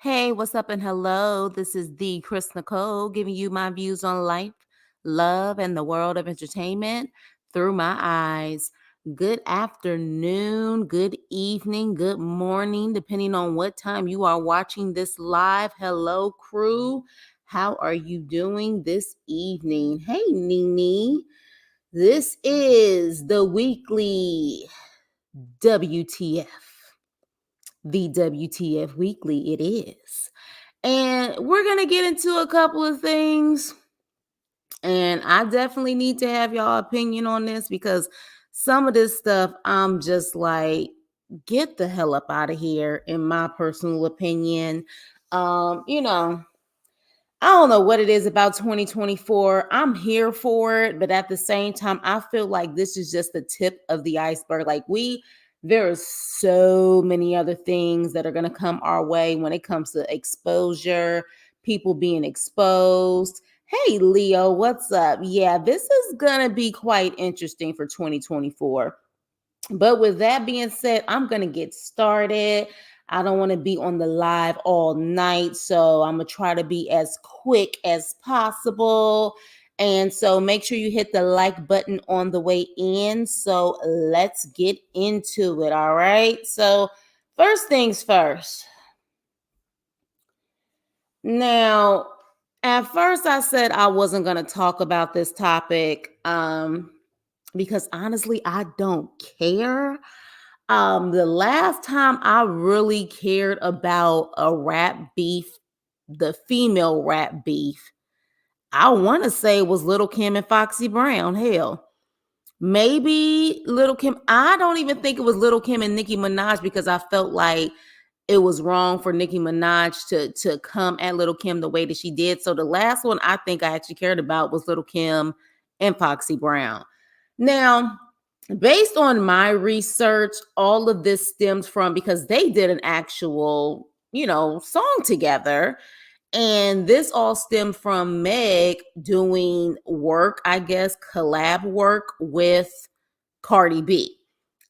Hey, what's up and hello? This is the Chris Nicole giving you my views on life, love, and the world of entertainment through my eyes. Good afternoon, good evening, good morning, depending on what time you are watching this live. Hello, crew. How are you doing this evening? Hey, Nene. This is the weekly WTF. The WTF Weekly, it is. And we're going to get into a couple of things. And I definitely need to have y'all opinion on this because some of this stuff, I'm just like, get the hell up out of here, in my personal opinion. Um, you know, I don't know what it is about 2024. I'm here for it, but at the same time, I feel like this is just the tip of the iceberg. There are so many other things that are going to come our way when it comes to exposure, people being exposed. Hey, Leo, what's up? Yeah, this is going to be quite interesting for 2024. But with that being said, I'm going to get started. I don't want to be on the live all night, so I'm going to try to be as quick as possible. And so make sure you hit the like button on the way in. So let's get into it. All right. So, first things first. Now, at first, I said I wasn't going to talk about this topic because honestly, I don't care. The last time I really cared about a rap beef, the female rap beef, I want to say it was Little Kim and Foxy Brown. Hell, maybe Little Kim. I don't even think it was Little Kim and Nicki Minaj because I felt like it was wrong for Nicki Minaj to come at Little Kim the way that she did. So the last one I think I actually cared about was Little Kim and Foxy Brown. Now, based on my research, all of this stems from because they did an actual, song together. And this all stemmed from Meg doing work, I guess, collab work with Cardi B.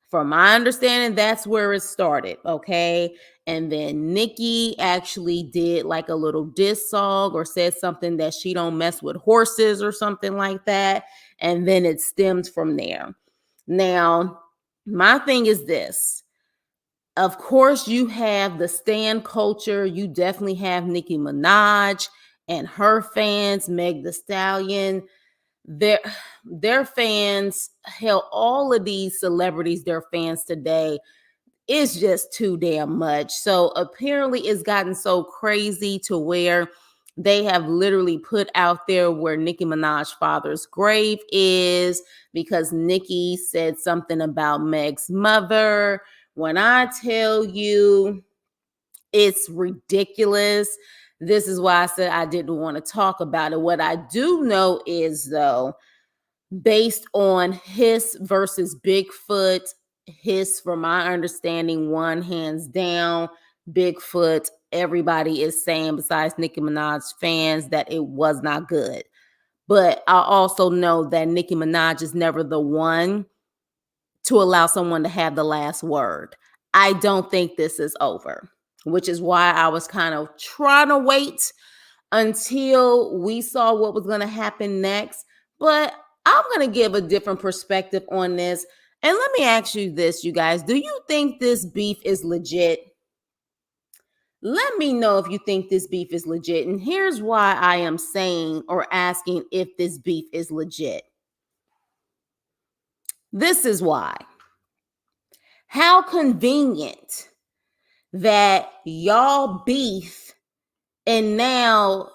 From my understanding, that's where it started, okay? And then Nikki actually did like a little diss song or said something that she don't mess with horses or something like that. And then it stemmed from there. Now, my thing is this. Of course, you have the stan culture. You definitely have Nicki Minaj and her fans, Meg the Stallion. Their their fans, hell, all of these celebrities, their fans today, is just too damn much. So apparently it's gotten so crazy to where they have literally put out there where Nicki Minaj's father's grave is because Nicki said something about Meg's mother. When I tell you it's ridiculous, this is why I said I didn't want to talk about it. What I do know is, though, based on Hiss versus Bigfoot, Hiss, from my understanding, won hands down. Bigfoot, everybody is saying, besides Nicki Minaj's fans, that it was not good. But I also know that Nicki Minaj is never the one to allow someone to have the last word. I don't think this is over, which is why I was kind of trying to wait until we saw what was going to happen next. But I'm going to give a different perspective on this. And let me ask you this, you guys. Do you think this beef is legit? Let me know if you think this beef is legit. And here's why I am saying or asking if this beef is legit. This is why. How convenient that y'all beef and now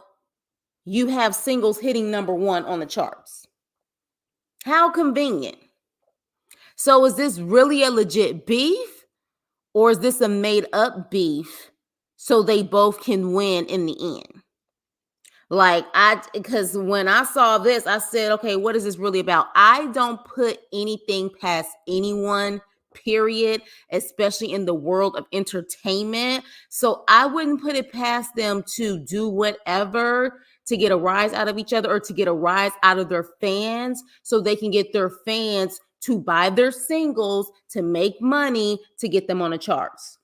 you have singles hitting number one on the charts. How convenient. So is this really a legit beef or is this a made up beef so they both can win in the end? Because when I saw this, I said, okay, what is this really about? I don't put anything past anyone, period, especially in the world of entertainment. So I wouldn't put it past them to do whatever to get a rise out of each other or to get a rise out of their fans so they can get their fans to buy their singles to make money to get them on the charts.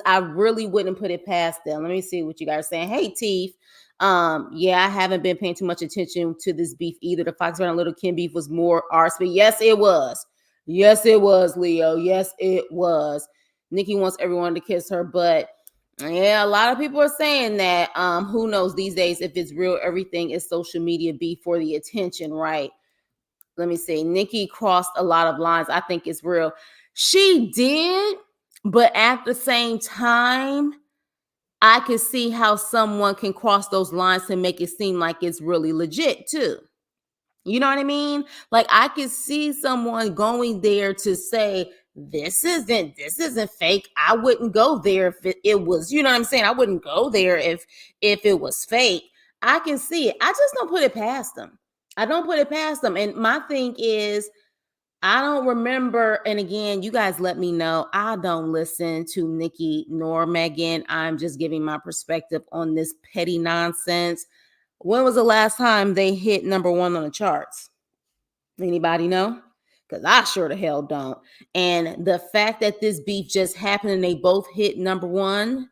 I really wouldn't put it past them. Let me see what you guys are saying. Hey, Teeth. Yeah, I haven't been paying too much attention to this beef either. The Fox and Little Kim beef was more arse, but yes, it was. Yes, it was, Leo. Yes, it was. Nikki wants everyone to kiss her, but yeah, a lot of people are saying that. Who knows these days if it's real? Everything is social media beef for the attention, right? Let me see. Nikki crossed a lot of lines. I think it's real. She did, but at the same time, I can see how someone can cross those lines to make it seem like it's really legit too. You know what I mean? Like I could see someone going there to say, this isn't fake. I wouldn't go there if it was, you know what I'm saying? I wouldn't go there if it was fake. I can see it. I just don't put it past them. I don't put it past them. And my thing is, I don't remember, and again, you guys let me know. I don't listen to Nikki nor Megan. I'm just giving my perspective on this petty nonsense. When was the last time they hit number one on the charts? Anybody know? Because I sure the hell don't. And the fact that this beef just happened and they both hit number one,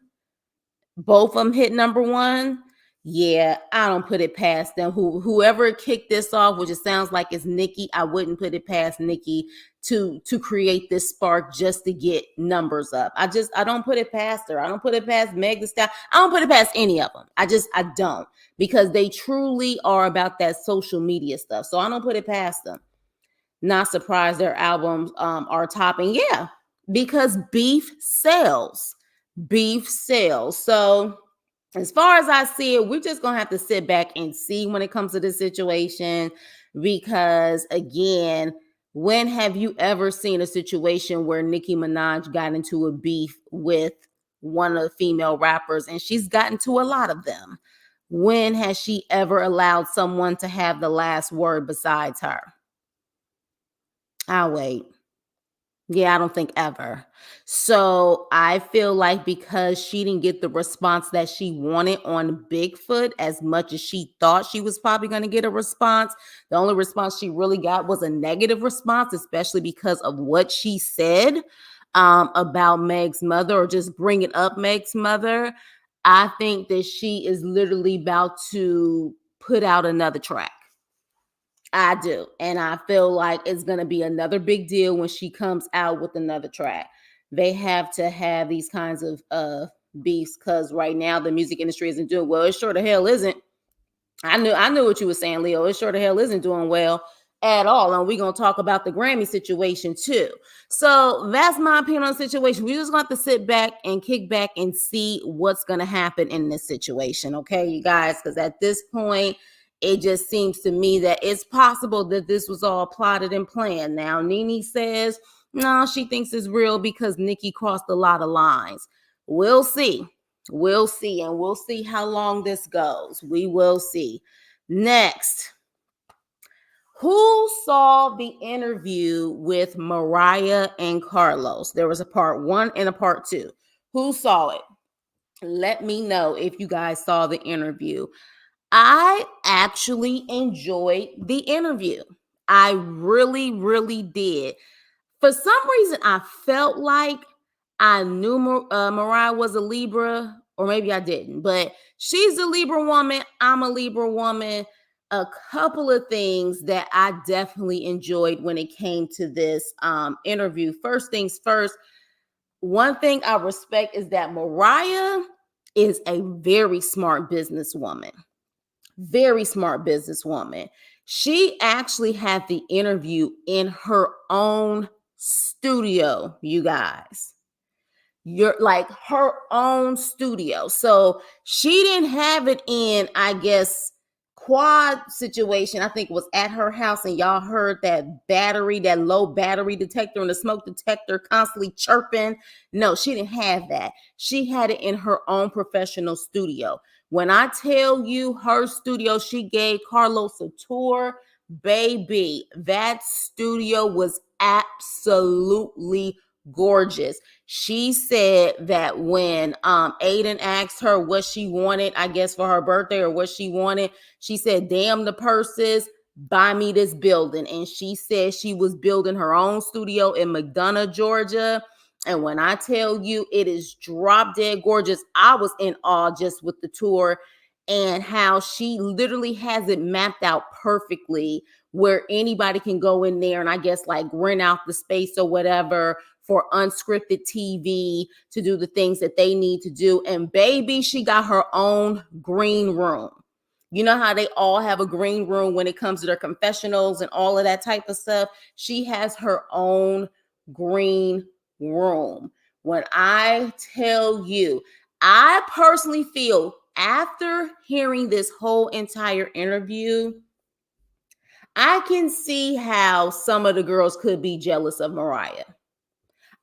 both of them hit number one. Yeah, I don't put it past them. Whoever kicked this off, which it sounds like it's Nikki, I wouldn't put it past Nikki to create this spark just to get numbers up. I don't put it past her. I don't put it past Meg Thee Stallion. I don't put it past any of them. I don't, because they truly are about that social media stuff. So I don't put it past them. Not surprised their albums are topping. Yeah, because beef sells. Beef sells. So as far as I see it, we're just going to have to sit back and see when it comes to this situation, because again, when have you ever seen a situation where Nicki Minaj got into a beef with one of the female rappers, and she's gotten to a lot of them? When has she ever allowed someone to have the last word besides her? I'll wait. Yeah, I don't think ever. So I feel like because she didn't get the response that she wanted on Bigfoot as much as she thought she was probably going to get a response, the only response she really got was a negative response, especially because of what she said about Meg's mother, or just bringing up Meg's mother. I think that she is literally about to put out another track. I do. And I feel like it's going to be another big deal when she comes out with another track. They have to have these kinds of beefs, because right now the music industry isn't doing well. It sure the hell isn't. I knew what you were saying, Leo. It sure the hell isn't doing well at all. And we're going to talk about the Grammy situation too. So that's my opinion on the situation. We just got to sit back and kick back and see what's going to happen in this situation. Okay, you guys, because at this point, it just seems to me that it's possible that this was all plotted and planned. Now, Nene says, no, she thinks it's real because Nikki crossed a lot of lines. We'll see. We'll see. And we'll see how long this goes. We will see. Next, who saw the interview with Mariah and Carlos? There was a part 1 and a part 2. Who saw it? Let me know if you guys saw the interview. I actually enjoyed the interview. I really, really did. For some reason, I felt like I knew Mariah was a Libra, or maybe I didn't, but she's a Libra woman. I'm a Libra woman. A couple of things that I definitely enjoyed when it came to this interview. First things first, one thing I respect is that Mariah is a very smart businesswoman. Very smart businesswoman. She actually had the interview in her own studio, you guys. You're like her own studio. So she didn't have it in, I guess, quad situation. I think it was at her house, and y'all heard that battery, that low battery detector and the smoke detector constantly chirping. No, she didn't have that. She had it in her own professional studio. When I tell you her studio, she gave Carlos a tour, baby, that studio was absolutely gorgeous. She said that when Aiden asked her what she wanted, I guess for her birthday or what she wanted, she said, damn the purses, buy me this building. And she said she was building her own studio in McDonough, Georgia. And when I tell you it is drop dead gorgeous, I was in awe just with the tour and how she literally has it mapped out perfectly where anybody can go in there and I guess like rent out the space or whatever for unscripted TV to do the things that they need to do. And baby, she got her own green room. You know how they all have a green room when it comes to their confessionals and all of that type of stuff? She has her own green room. When I tell you, I personally feel after hearing this whole entire interview, I can see how some of the girls could be jealous of Mariah.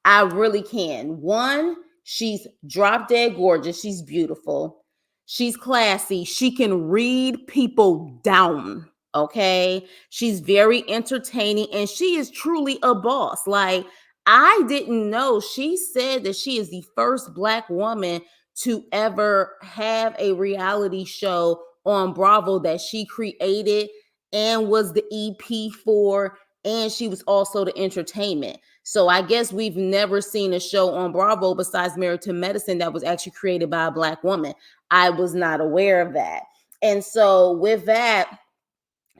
I really can. One, she's drop dead gorgeous. She's beautiful. She's classy. She can read people down. Okay. She's very entertaining and she is truly a boss. Like, I didn't know. She said that she is the first Black woman to ever have a reality show on Bravo that she created and was the EP for, and she was also the entertainment. So I guess we've never seen a show on Bravo besides Married to Medicine that was actually created by a Black woman. I was not aware of that. And so with that,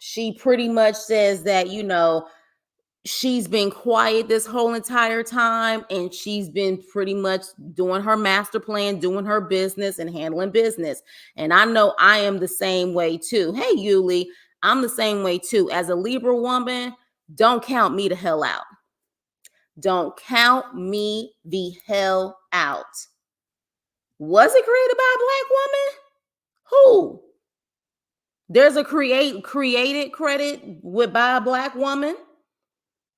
she pretty much says that, you know, she's been quiet this whole entire time and she's been pretty much doing her master plan, doing her business and handling business. And I know I am the same way too. Hey, Yuli, I'm the same way too. As a Libra woman, don't count me the hell out. Don't count me the hell out. Was it created by a Black woman? Who? There's a created credit with by a Black woman.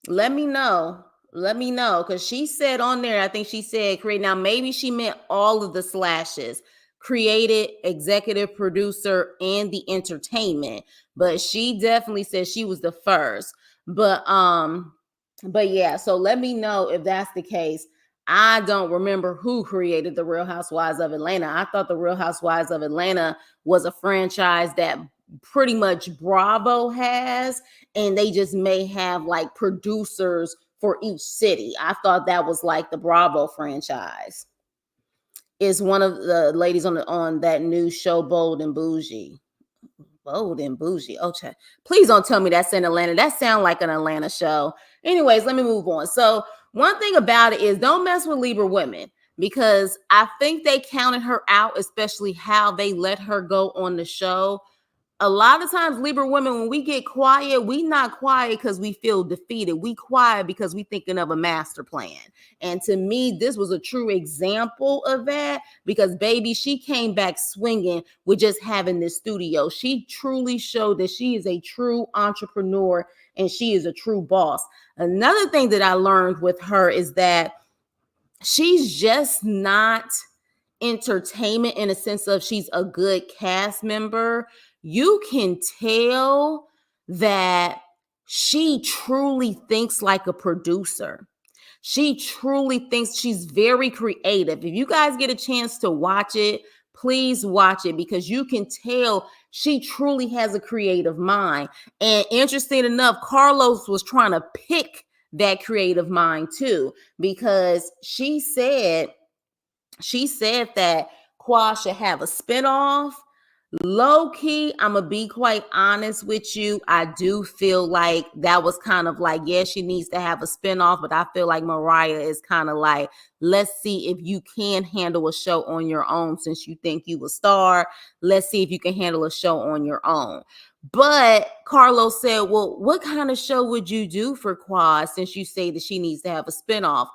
Let me know. Let me know. Because she said on there, I think she said create. Now, maybe she meant all of the slashes. Created, executive producer, and the entertainment. But she definitely said she was the first. But yeah, so let me know if that's the case. I don't remember who created the Real Housewives of Atlanta. I thought the Real Housewives of Atlanta was a franchise that pretty much Bravo has, and they just may have like producers for each city. I thought that was like the Bravo franchise. Is one of the ladies on that new show, Bold and Bougie. Bold and Bougie. Oh, please don't tell me that's in Atlanta. That sounds like an Atlanta show. Anyways, let me move on. So one thing about it is don't mess with Libra women because I think they counted her out, especially how they let her go on the show. A lot of times Libra women, when we get quiet, we not quiet because we feel defeated. We quiet because we thinking of a master plan. And to me, this was a true example of that because baby, she came back swinging with just having this studio. She truly showed that she is a true entrepreneur and she is a true boss. Another thing that I learned with her is that she's just not entertainment in a sense of she's a good cast member. You can tell that she truly thinks like a producer. She truly thinks she's very creative. If you guys get a chance to watch it, please watch it because you can tell she truly has a creative mind. And interesting enough, Carlos was trying to pick that creative mind too, because she said that Qua should have a spinoff. Low key, I'm going to be quite honest with you. I do feel like that was kind of like, yeah, she needs to have a spinoff, but I feel like Mariah is kind of like, let's see if you can handle a show on your own since you think you a star. Let's see if you can handle a show on your own. But Carlos said, well, what kind of show would you do for Qua since you say that she needs to have a spinoff?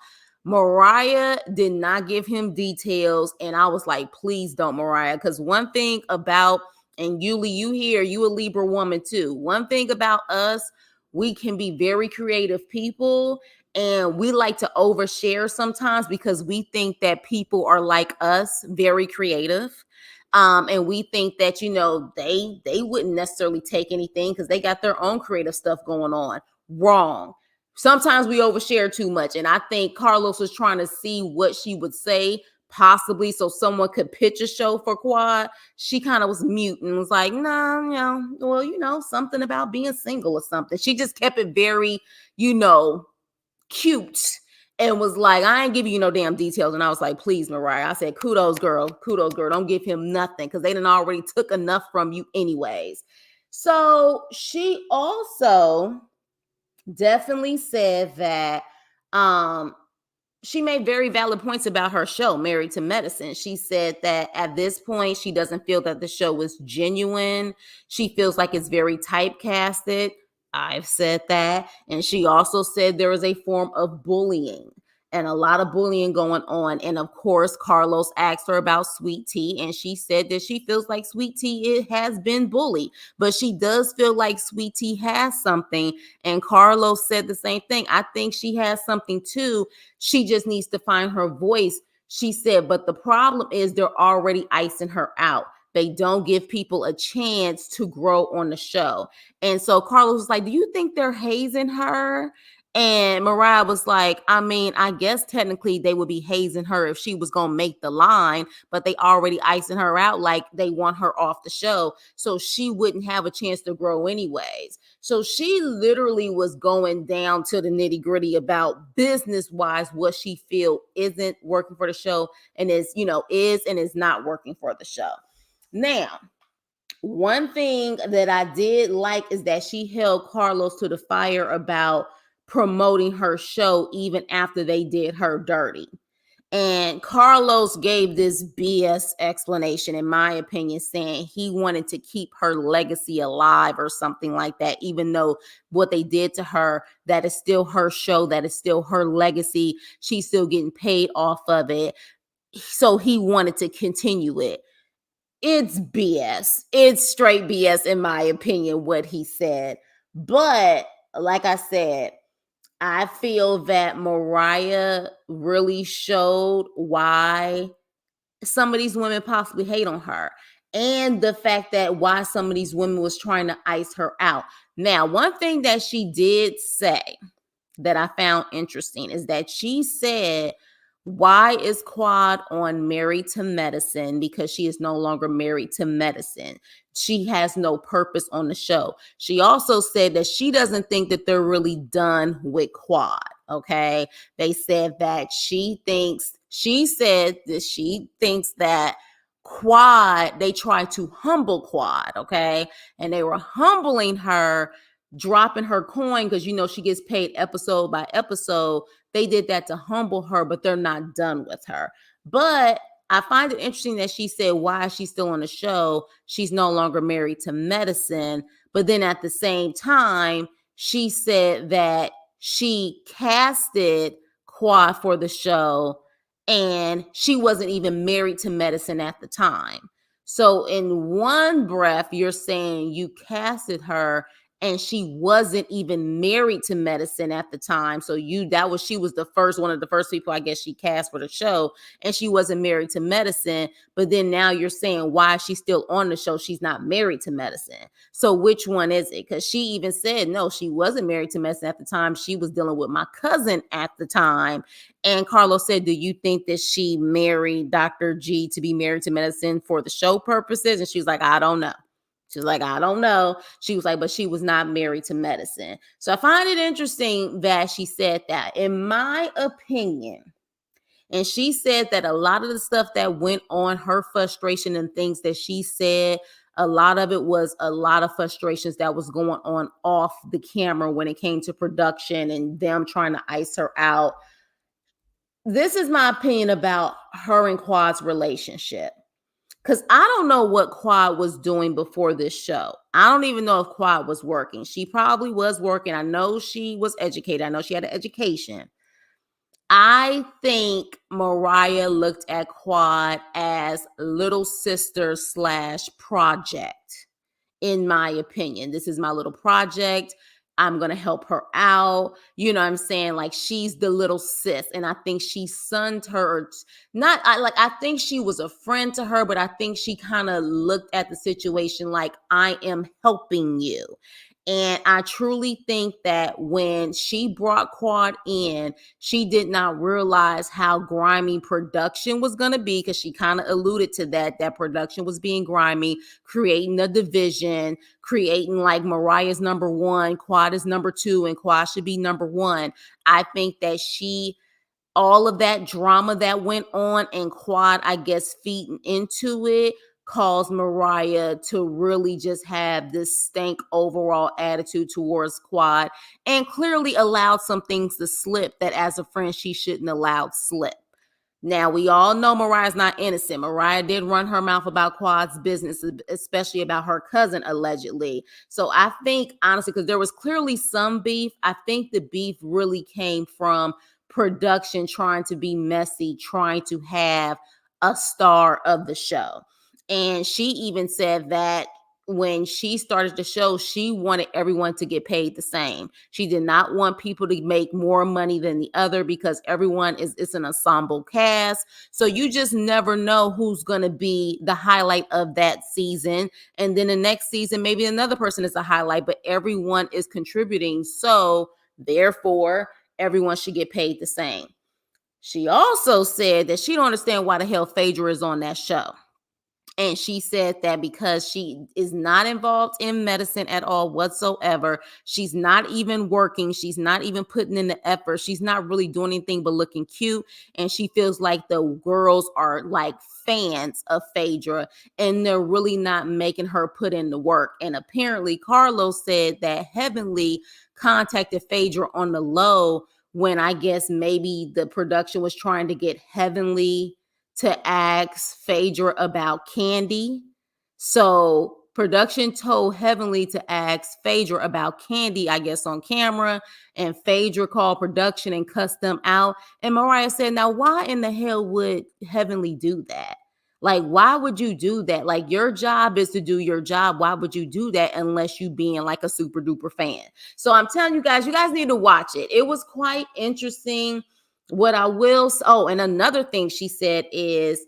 Mariah did not give him details, and I was like, please don't, Mariah, because one thing about, and Yuli, you a Libra woman too. One thing about us, we can be very creative people, and we like to overshare sometimes because we think that people are like us, very creative. And we think that, you know, they wouldn't necessarily take anything because they got their own creative stuff going on. Wrong. Sometimes we overshare too much. And I think Carlos was trying to see what she would say, possibly so someone could pitch a show for Quad. She kind of was mute and was like, nah, you know, well, you know, something about being single or something. She just kept it very, you know, cute and was like, I ain't giving you no damn details. And I was like, please, Mariah. I said, kudos, girl. Kudos, girl. Don't give him nothing because they done already took enough from you anyways. So she also definitely said that she made very valid points about her show, Married to Medicine. She said that at this point, she doesn't feel that the show is genuine. She feels like it's very typecasted. I've said that. And she also said there is a form of bullying and a lot of bullying going on. And of course, Carlos asked her about Sweet Tea, and she said that she feels like Sweet Tea has been bullied, but she does feel like Sweet Tea has something. And Carlos said the same thing. I think she has something too. She just needs to find her voice. She said, but the problem is they're already icing her out. They don't give people a chance to grow on the show. And so Carlos was like, do you think they're hazing her? And Mariah was like, I mean, I guess technically they would be hazing her if she was going to make the line, but they already icing her out like they want her off the show. So she wouldn't have a chance to grow anyways. So she literally was going down to the nitty gritty about business wise, what she feel isn't working for the show and is and is not working for the show. Now, one thing that I did like is that she held Carlos to the fire about promoting her show even after they did her dirty. And Carlos gave this BS explanation, in my opinion, saying he wanted to keep her legacy alive or something like that, even though what they did to her, that is still her show, that is still her legacy. She's still getting paid off of it. So he wanted to continue it. It's BS. It's straight BS, in my opinion, what he said. But like I said, I feel that Mariah really showed why some of these women possibly hate on her, and the fact that why some of these women was trying to ice her out. Now, one thing that she did say that I found interesting is that she said, why is Quad on Married to Medicine? Because she is no longer married to medicine. She has no purpose on the show. She also said that she doesn't think that they're really done with Quad. Okay. They said that she thinks that Quad, they tried to humble Quad. Okay. And they were humbling her, dropping her coin because she gets paid episode by episode. They did that to humble her, but they're not done with her. But I find it interesting that she said, why is she still on the show? She's no longer married to medicine. But then at the same time, she said that she casted Quad for the show and she wasn't even married to medicine at the time. So in one breath, you're saying you casted her and she wasn't even married to medicine at the time. So she was one of the first people I guess she cast for the show, and she wasn't married to medicine. But then now you're saying, why is she still on the show? She's not married to medicine. So which one is it? Because she even said, no, she wasn't married to medicine at the time. She was dealing with my cousin at the time. And Carlos said, do you think that she married Dr. G to be married to medicine for the show purposes? And she was like, I don't know. She was like, I don't know. She was like, but she was not married to medicine. So I find it interesting that she said that. In my opinion, and she said that a lot of the stuff that went on, her frustration and things that she said, a lot of it was a lot of frustrations that was going on off the camera when it came to production and them trying to ice her out. This is my opinion about her and Quad's relationship. Because I don't know what Quad was doing before this show. I don't even know if Quad was working. She probably was working. I know she was educated. I know she had an education. I think Mariah looked at Quad as little sister / project, in my opinion. This is my little project. I'm going to help her out. You know what I'm saying? Like, she's the little sis. And I think she sunned her. I think she was a friend to her, but I think she kind of looked at the situation like, I am helping you. And I truly think that when she brought Quad in, she did not realize how grimy production was going to be, because she kind of alluded to that production was being grimy, creating a division, creating like Mariah's number one, Quad is number two, and Quad should be number one. I think that she all of that drama that went on and Quad, I guess, feeding into it caused Mariah to really just have this stank overall attitude towards Quad and clearly allowed some things to slip that as a friend she shouldn't allowed slip. Now, we all know Mariah's not innocent. Mariah did run her mouth about Quad's business, especially about her cousin, allegedly. So I think, honestly, because there was clearly some beef, I think the beef really came from production trying to be messy, trying to have a star of the show. And she even said that when she started the show, she wanted everyone to get paid the same. She did not want people to make more money than the other because everyone is it's an ensemble cast. So you just never know who's going to be the highlight of that season. And then the next season, maybe another person is a highlight, but everyone is contributing. So therefore, everyone should get paid the same. She also said that she don't understand why the hell Phaedra is on that show. And she said that because she is not involved in medicine at all whatsoever. She's not even working. She's not even putting in the effort. She's not really doing anything but looking cute. And she feels like the girls are like fans of Phaedra and they're really not making her put in the work. And apparently Carlos said that Heavenly contacted Phaedra on the low when I guess maybe the production was trying to get Heavenly to ask Phaedra about Candy. So production told Heavenly to ask Phaedra about Candy, I guess, on camera. And Phaedra called production and cussed them out. And Mariah said, now, why in the hell would Heavenly do that? Like, why would you do that? Like, your job is to do your job. Why would you do that unless you being like a super duper fan? So I'm telling you guys need to watch it. It was quite interesting. What I will, oh, and another thing she said is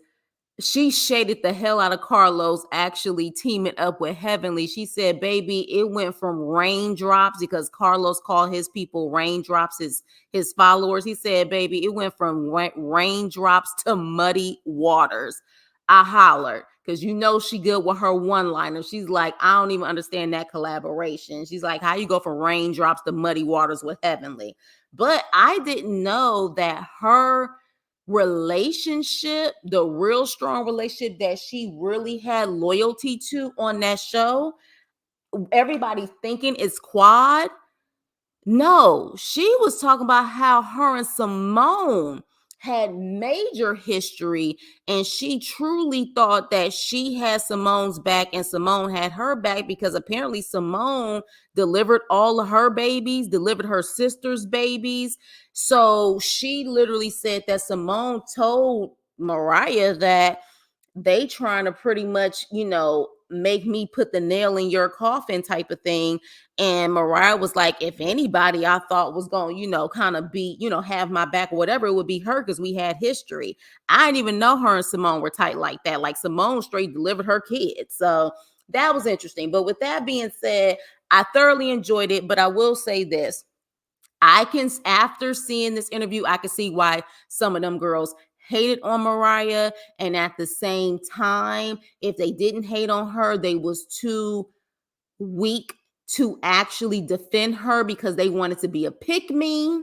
she shaded the hell out of Carlos actually teaming up with Heavenly. She said, baby, it went from raindrops because Carlos called his people raindrops, his followers. He said, baby, it went from raindrops to muddy waters. I hollered because you know she good with her one-liner. She's like, I don't even understand that collaboration. She's like, how you go from raindrops to muddy waters with Heavenly? But I didn't know that her relationship, the real strong relationship that she really had loyalty to on that show, everybody thinking it's Quad. No, she was talking about how her and Simone had major history and she truly thought that she had Simone's back and Simone had her back because apparently Simone delivered all of her babies, delivered her sister's babies. So she literally said that Simone told Mariah that they trying to pretty much, make me put the nail in your coffin type of thing. And Mariah was like, if anybody I thought was going, kind of be, have my back or whatever, it would be her because we had history. I didn't even know her and Simone were tight like that. Like Simone straight delivered her kids. So that was interesting. But with that being said, I thoroughly enjoyed it. But I will say this. After seeing this interview, I can see why some of them girls hated on Mariah. And at the same time, if they didn't hate on her, they was too weak to actually defend her because they wanted to be a pick-me.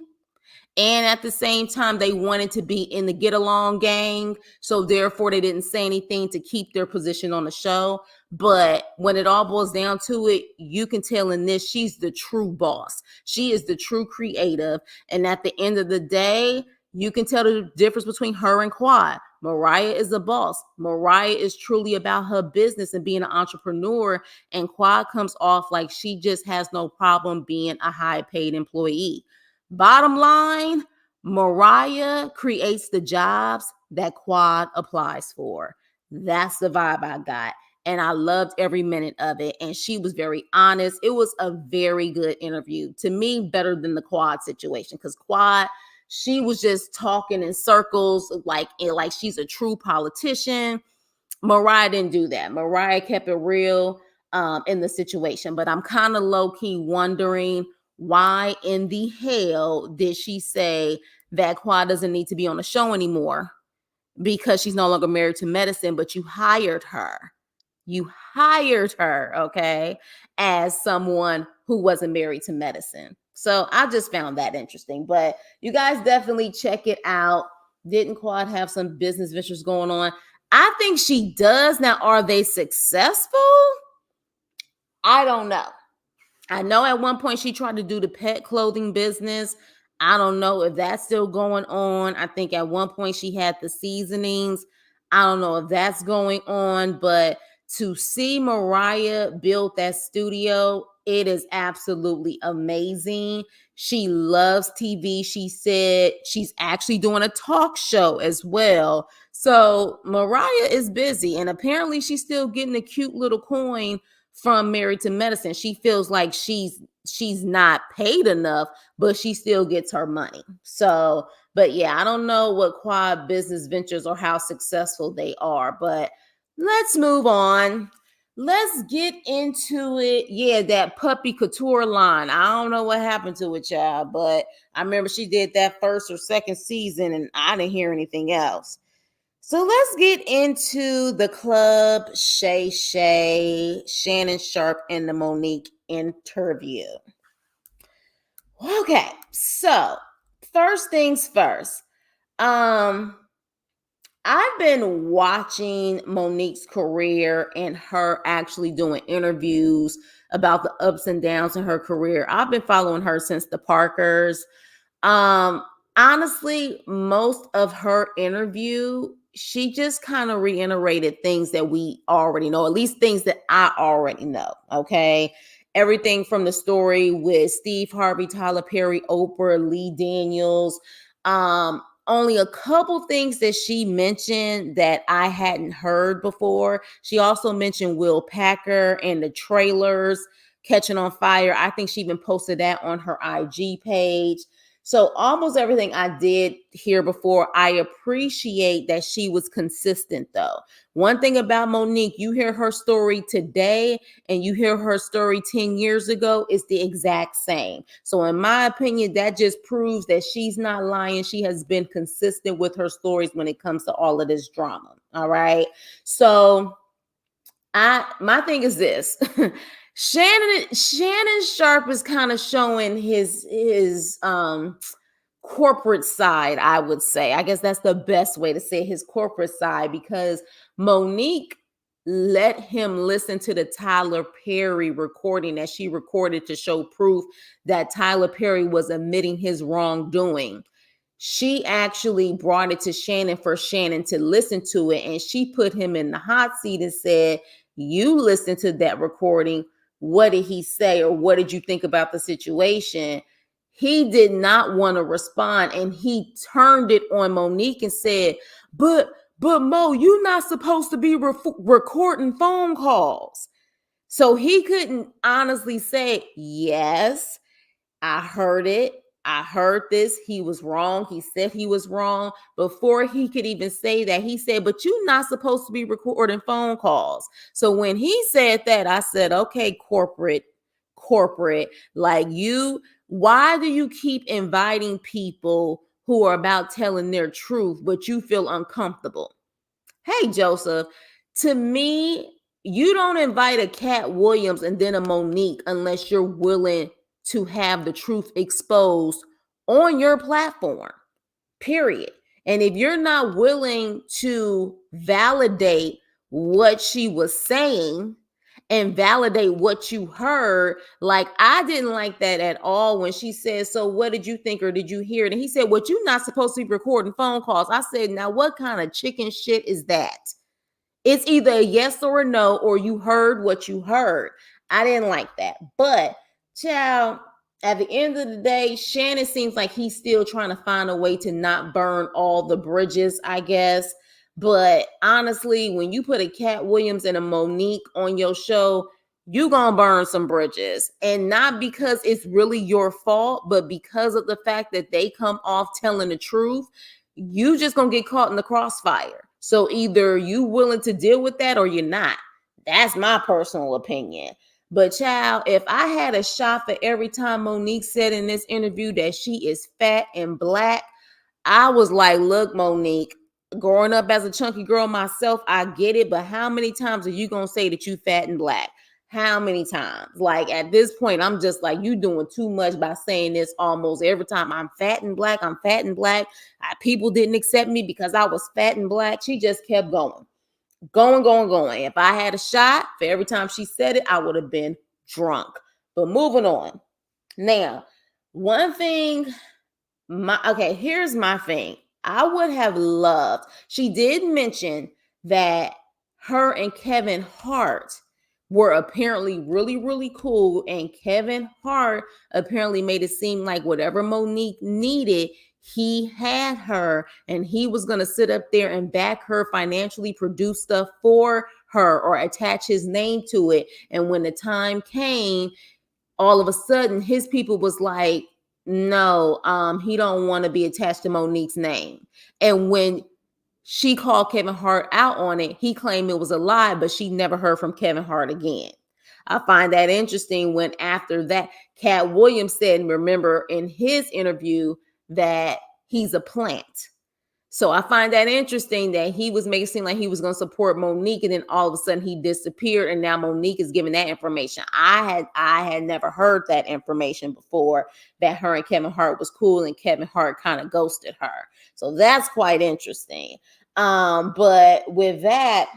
And at the same time, they wanted to be in the get along gang. So therefore, they didn't say anything to keep their position on the show. But when it all boils down to it, you can tell in this, she's the true boss. She is the true creative. And at the end of the day, you can tell the difference between her and Quad. Mariah is a boss. Mariah is truly about her business and being an entrepreneur. And Quad comes off like she just has no problem being a high paid employee. Bottom line, Mariah creates the jobs that Quad applies for. That's the vibe I got. And I loved every minute of it. And she was very honest. It was a very good interview. To me, better than the Quad situation. Because Quad, she was just talking in circles like she's a true politician. Mariah didn't do that. Mariah kept it real in the situation. But I'm kind of low-key wondering why in the hell did she say that Quad doesn't need to be on the show anymore because she's no longer married to medicine, but you hired her. You hired her, okay, as someone who wasn't married to medicine. So I just found that interesting. But you guys definitely check it out. Didn't Quad have some business ventures going on? I think she does. Now, are they successful? I don't know. I know at one point she tried to do the pet clothing business. I don't know if that's still going on. I think at one point she had the seasonings. I don't know if that's going on, but to see Mariah build that studio, it is absolutely amazing. She loves TV. She said she's actually doing a talk show as well. So Mariah is busy, and apparently she's still getting a cute little coin from Married to Medicine. She feels like she's not paid enough, but she still gets her money. So, but yeah, I don't know what Quad business ventures or how successful they are, but let's move on. Let's get into it. Yeah, that puppy couture line. I don't know what happened to it, child, but I remember she did that first or second season and I didn't hear anything else. So let's get into the club, Shay, Shannon Sharp, and the Monique interview. Okay, so first things first. I've been watching Monique's career and her actually doing interviews about the ups and downs in her career. I've been following her since the Parkers. Um, Honestly, most of her interview, she just kind of reiterated things that we already know, at least things that I already know. Okay. Everything from the story with Steve Harvey, Tyler Perry, Oprah, Lee Daniels. Only a couple things that she mentioned that I hadn't heard before. She also mentioned Will Packer and the trailers catching on fire. I think she even posted that on her IG page. So almost everything I did hear before, I appreciate that she was consistent though. One thing about Monique, you hear her story today and you hear her story 10 years ago, it's the exact same. So in my opinion, that just proves that she's not lying. She has been consistent with her stories when it comes to all of this drama. All right. So my thing is this. Shannon Sharp is kind of showing his corporate side, I would say. I guess that's the best way to say his corporate side, because Monique let him listen to the Tyler Perry recording that she recorded to show proof that Tyler Perry was admitting his wrongdoing. She actually brought it to Shannon for Shannon to listen to it, and she put him in the hot seat and said, you listened to that recording. What did he say, or what did you think about the situation? He did not want to respond, and he turned it on Monique and said, but Mo, you're not supposed to be recording phone calls. So he couldn't honestly say, yes, I heard it. I heard this. He was wrong. He said he was wrong. Before he could even say that, he said, but you're not supposed to be recording phone calls. So when he said that, I said, okay, corporate, like why do you keep inviting people who are about telling their truth, but you feel uncomfortable? Hey, Joseph, to me, you don't invite a Cat Williams and then a Monique unless you're willing to have the truth exposed on your platform, period. And if you're not willing to validate what she was saying and validate what you heard, like I didn't like that at all when she said, so what did you think, or did you hear it? And he said, what, you're not supposed to be recording phone calls. I said, now what kind of chicken shit is that? It's either a yes or a no, or you heard what you heard. I didn't like that. But, child, at the end of the day, Shannon seems like he's still trying to find a way to not burn all the bridges, I guess. But honestly, when you put a Cat Williams and a Monique on your show, you gonna burn some bridges. And not because it's really your fault, but because of the fact that they come off telling the truth, you just gonna get caught in the crossfire. So either you willing to deal with that or you're not. That's my personal opinion. But child, if I had a shot for every time Monique said in this interview that she is fat and black, I was like, look, Monique, growing up as a chunky girl myself, I get it. But how many times are you going to say that you fat and black? How many times? Like at this point, I'm just like, you doing too much by saying this almost every time. I'm fat and black. I'm fat and black. People didn't accept me because I was fat and black. She just kept going. Going. If I had a shot for every time she said it, I would have been drunk. But moving on. Now, one thing, here's my thing. I would have loved, she did mention that her and Kevin Hart were apparently really, really cool. And Kevin Hart apparently made it seem like whatever Monique needed, he had her, and he was going to sit up there and back her financially, produce stuff for her or attach his name to it. And when the time came, all of a sudden his people was like, no, he don't want to be attached to Monique's name. And when she called Kevin Hart out on it, he claimed it was a lie, but she never heard from Kevin Hart again. I find that interesting when after that, Cat Williams said, remember in his interview, that he's a plant. So I find that interesting that he was making it seem like he was going to support Monique, and then all of a sudden he disappeared, and now Monique is giving that information. I had never heard that information before, that her and Kevin Hart was cool and Kevin Hart kind of ghosted her. So that's quite interesting. But with that,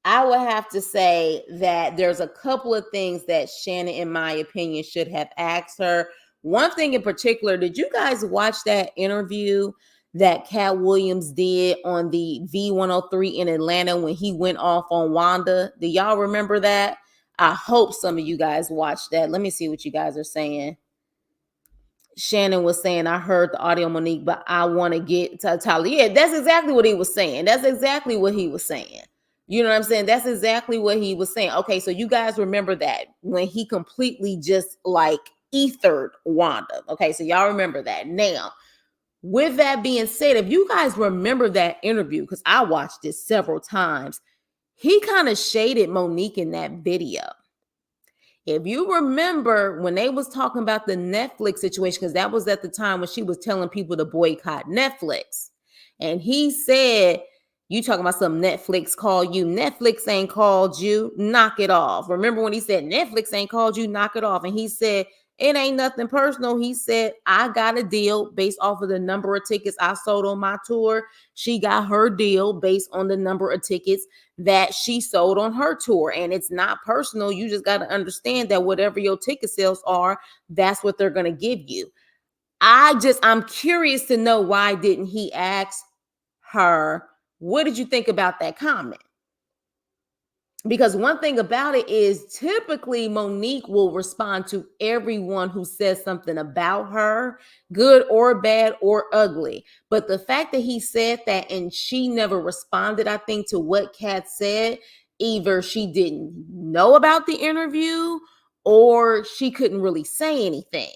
I would have to say that there's a couple of things that Shannon, in my opinion, should have asked her. One thing in particular, did you guys watch that interview that Cat Williams did on the V103 in Atlanta when he went off on Wanda? Do y'all remember that? I hope some of you guys watched that. Let me see what you guys are saying. Shannon was saying, I heard the audio, Monique, but I want to get to Tyler. Yeah, that's exactly what he was saying. That's exactly what he was saying. You know what I'm saying? That's exactly what he was saying. Okay, so you guys remember that when he completely just like ethered Wanda. Okay, so y'all remember that. Now, with that being said, if you guys remember that interview, because I watched it several times, he kind of shaded Monique in that video. If you remember when they was talking about the Netflix situation, because that was at the time when she was telling people to boycott Netflix. And he said, you talking about some Netflix called you. Netflix ain't called you. Knock it off. Remember when he said Netflix ain't called you? Knock it off. And he said, it ain't nothing personal. He said, I got a deal based off of the number of tickets I sold on my tour. She got her deal based on the number of tickets that she sold on her tour. And it's not personal. You just got to understand that whatever your ticket sales are, that's what they're going to give you. I'm curious to know, why didn't he ask her, what did you think about that comment? Because one thing about it is typically Monique will respond to everyone who says something about her, good or bad or ugly. But the fact that he said that and she never responded, I think, to what Kat said, either she didn't know about the interview or she couldn't really say anything.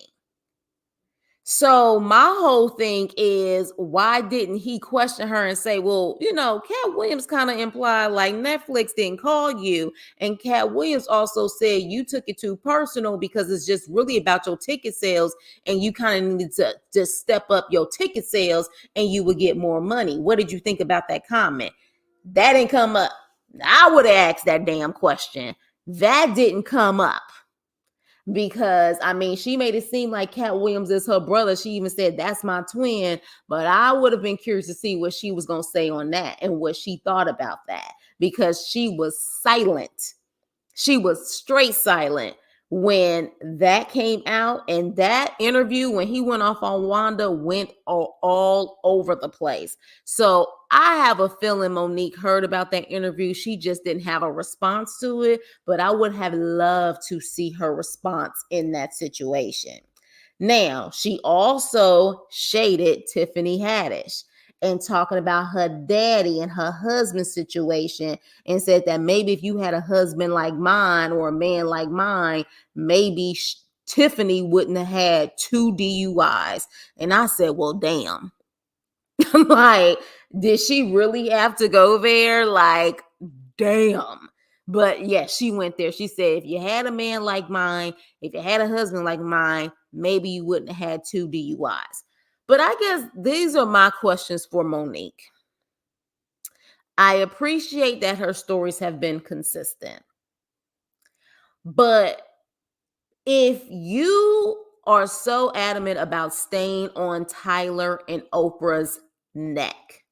So my whole thing is, why didn't he question her and say, well, Cat Williams kind of implied like Netflix didn't call you. And Cat Williams also said you took it too personal because it's just really about your ticket sales, and you kind of needed to just step up your ticket sales and you would get more money. What did you think about that comment? That didn't come up. I would have asked that damn question. That didn't come up. Because she made it seem like Cat Williams is her brother. She even said, that's my twin. But I would have been curious to see what she was going to say on that and what she thought about that, because she was silent. She was straight silent when that came out. And that interview, when he went off on Wanda, went all over the place. So I have a feeling Monique heard about that interview. She just didn't have a response to it, but I would have loved to see her response in that situation. Now, she also shaded Tiffany Haddish and talking about her daddy and her husband situation, and said that maybe if you had a husband like mine or a man like mine, maybe Tiffany wouldn't have had 2 DUIs. And I said, well, damn. Like, did she really have to go there? Like, damn. But yeah, she went there. She said, if you had a man like mine, if you had a husband like mine, maybe you wouldn't have had 2 DUIs. But I guess these are my questions for Monique. I appreciate that her stories have been consistent. But if you are so adamant about staying on Tyler and Oprah's neck,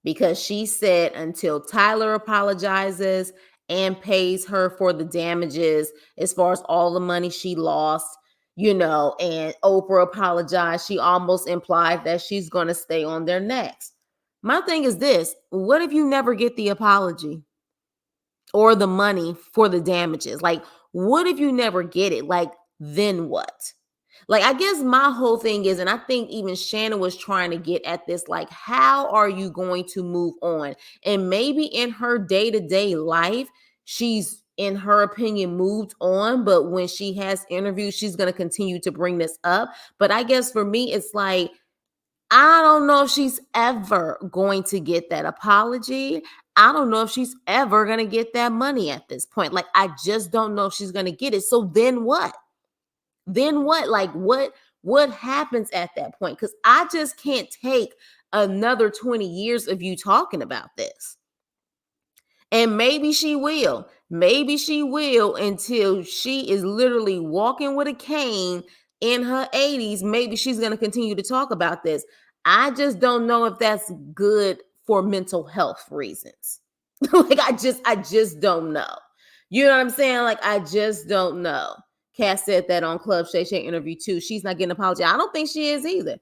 because she said until Tyler apologizes and pays her for the damages as far as all the money she lost, and Oprah apologized, she almost implied that she's going to stay on their necks. My thing is this: what if you never get the apology or the money for the damages? Like, what if you never get it? Like, then what? Like, I guess my whole thing is, and I think even Shannon was trying to get at this, like, how are you going to move on? And maybe in her day-to-day life, she's, in her opinion, moved on. But when she has interviews, she's going to continue to bring this up. But I guess for me, it's like, I don't know if she's ever going to get that apology. I don't know if she's ever going to get that money at this point. Like, I just don't know if she's going to get it. So then what? Then what? Like, what happens at that point? Because I just can't take another 20 years of you talking about this. And maybe she will. Maybe she will until she is literally walking with a cane in her 80s. Maybe she's going to continue to talk about this. I just don't know if that's good for mental health reasons. Like, I just don't know. You know what I'm saying? Like, I just don't know. Cass said that on Club Shay interview too. She's not getting an apology. I don't think she is either.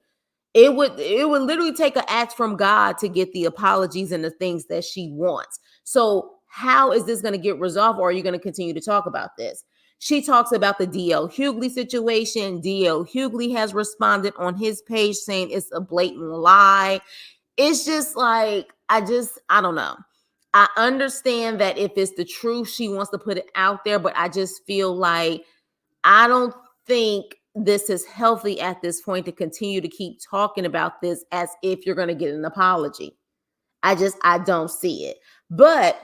It would literally take an act from God to get the apologies and the things that she wants. So how is this going to get resolved, or are you going to continue to talk about this? She talks about the D.L. Hughley situation. D.L. Hughley has responded on his page saying it's a blatant lie. It's just like, I don't know. I understand that if it's the truth, she wants to put it out there, but I just feel like I don't think this is healthy at this point to continue to keep talking about this as if you're going to get an apology. I don't see it. But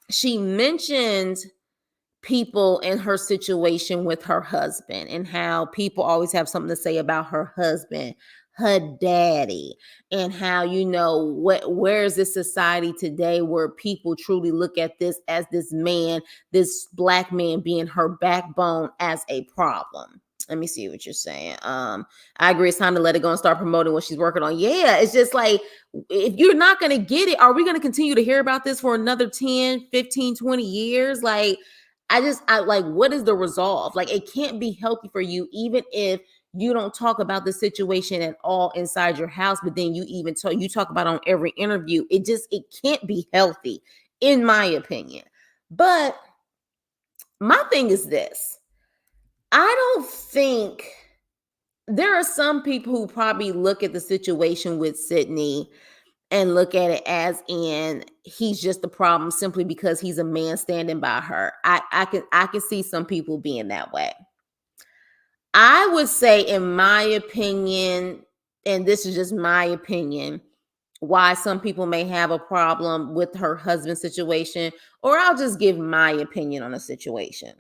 she mentioned people in her situation with her husband and how people always have something to say about her husband, her daddy, and how, where is this society today where people truly look at this as this man, this Black man being her backbone, as a problem. Let me see what you're saying. I agree. It's time to let it go and start promoting what she's working on. Yeah, it's just like, if you're not going to get it, are we going to continue to hear about this for another 10, 15, 20 years? Like, I like, what is the resolve? Like, it can't be healthy for you, even if you don't talk about the situation at all inside your house, but then you talk about it on every interview. It can't be healthy, in my opinion. But my thing is this: I don't think, there are some people who probably look at the situation with Sydney and look at it as in he's just the problem simply because he's a man standing by her. I can see some people being that way. I would say, in my opinion, and this is just my opinion, why some people may have a problem with her husband's situation, or I'll just give my opinion on the situation.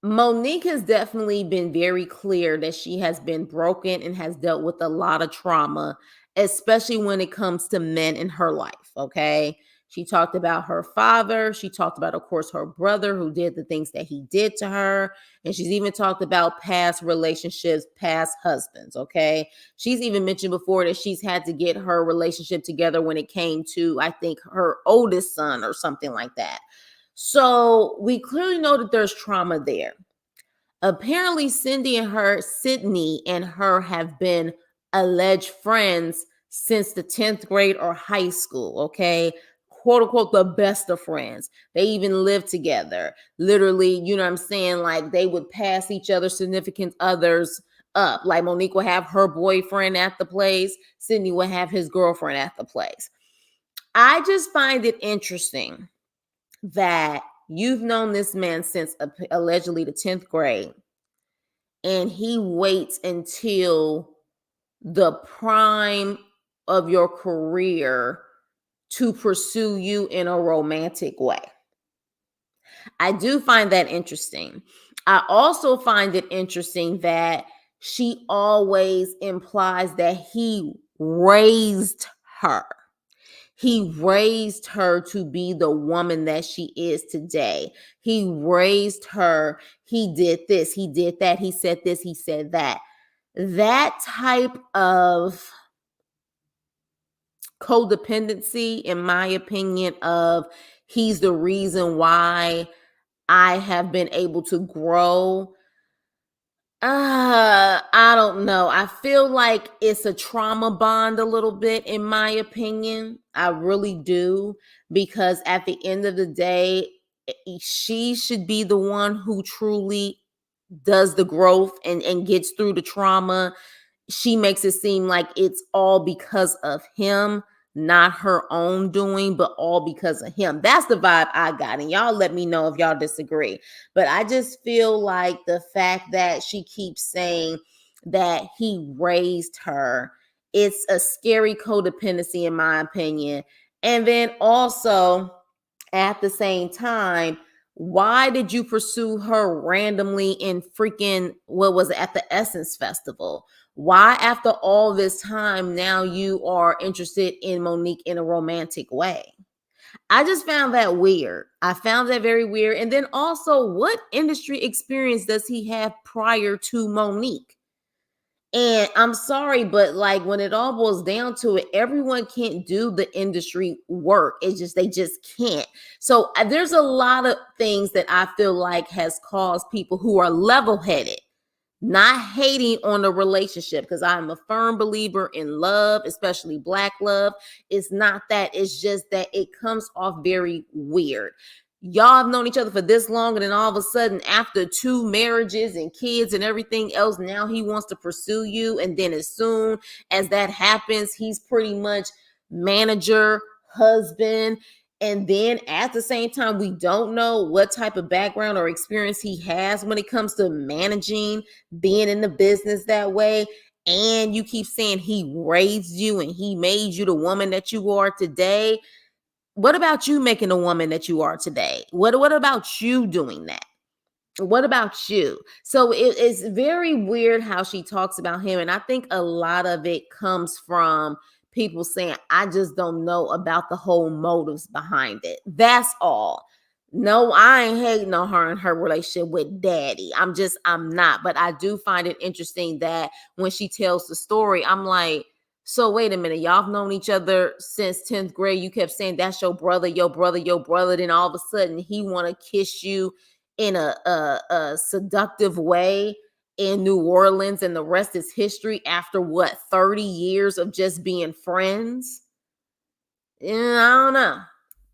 Monique has definitely been very clear that she has been broken and has dealt with a lot of trauma, especially when it comes to men in her life. Okay. She talked about her father. She talked about, of course, her brother who did the things that he did to her. And she's even talked about past relationships, past husbands. Okay. She's even mentioned before that she's had to get her relationship together when it came to, I think, her oldest son or something like that. So we clearly know that there's trauma there. Apparently, Sydney and her have been alleged friends since the 10th grade or high school, okay? Quote unquote, the best of friends. They even lived together. Literally, you know what I'm saying? Like, they would pass each other's significant others up. Like, Monique would have her boyfriend at the place, Sydney would have his girlfriend at the place. I just find it interesting that you've known this man since allegedly the 10th grade, and he waits until the prime of your career to pursue you in a romantic way. I do find that interesting. I also find it interesting that she always implies that he raised her. He raised her to be the woman that she is today. He raised her. He did this, he did that, he said this, he said that. That type of codependency, in my opinion, of he's the reason why I have been able to grow. I don't know. I feel like it's a trauma bond a little bit, in my opinion. I really do. Because at the end of the day, she should be the one who truly does the growth and gets through the trauma. She makes it seem like it's all because of him, not her own doing, but all because of him. That's the vibe I got. And y'all let me know if y'all disagree. But I just feel like the fact that she keeps saying that he raised her, it's a scary codependency, in my opinion. And then also, at the same time, why did you pursue her randomly in freaking, what was it, at the Essence Festival? Why, after all this time, now you are interested in Monique in a romantic way? I just found that weird. I found that very weird. And then also, what industry experience does he have prior to Monique? And I'm sorry, but like when it all boils down to it, everyone can't do the industry work. It's just, they just can't. So there's a lot of things that I feel like has caused people who are level headed, not hating on the relationship, because I'm a firm believer in love, especially Black love. It's not that, it's just that it comes off very weird. Y'all have known each other for this long, and then all of a sudden, after 2 marriages and kids and everything else, now he wants to pursue you. And then as soon as that happens, he's pretty much manager, husband. And then at the same time, we don't know what type of background or experience he has when it comes to managing, being in the business that way. And you keep saying he raised you and he made you the woman that you are today. What about you making the woman that you are today? What about you doing that? What about you? So it's very weird how she talks about him. And I think a lot of it comes from people saying, I just don't know about the whole motives behind it. That's all. No, I ain't hating on her and her relationship with daddy. I'm not. But I do find it interesting that when she tells the story, I'm like, so wait a minute, y'all have known each other since 10th grade. You kept saying that's your brother, your brother, your brother. Then all of a sudden he want to kiss you in a seductive way in New Orleans, and the rest is history after what, 30 years of just being friends? Yeah,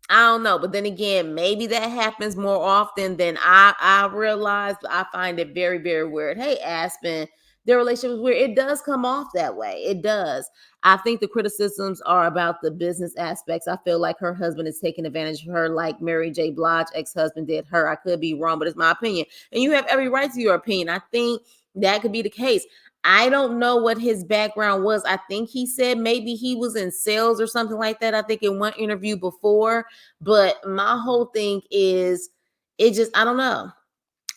I don't know. But then again, maybe that happens more often than I realize. But I find it very, very weird. Hey, Aspen, their relationship is weird. It does come off that way. It does. I think the criticisms are about the business aspects. I feel like her husband is taking advantage of her, like Mary J. Blige ex-husband did her. I could be wrong, but it's my opinion. And you have every right to your opinion. I think that could be the case. I don't know what his background was. I think he said maybe he was in sales or something like that. I think in one interview before. But my whole thing is, it just, I don't know.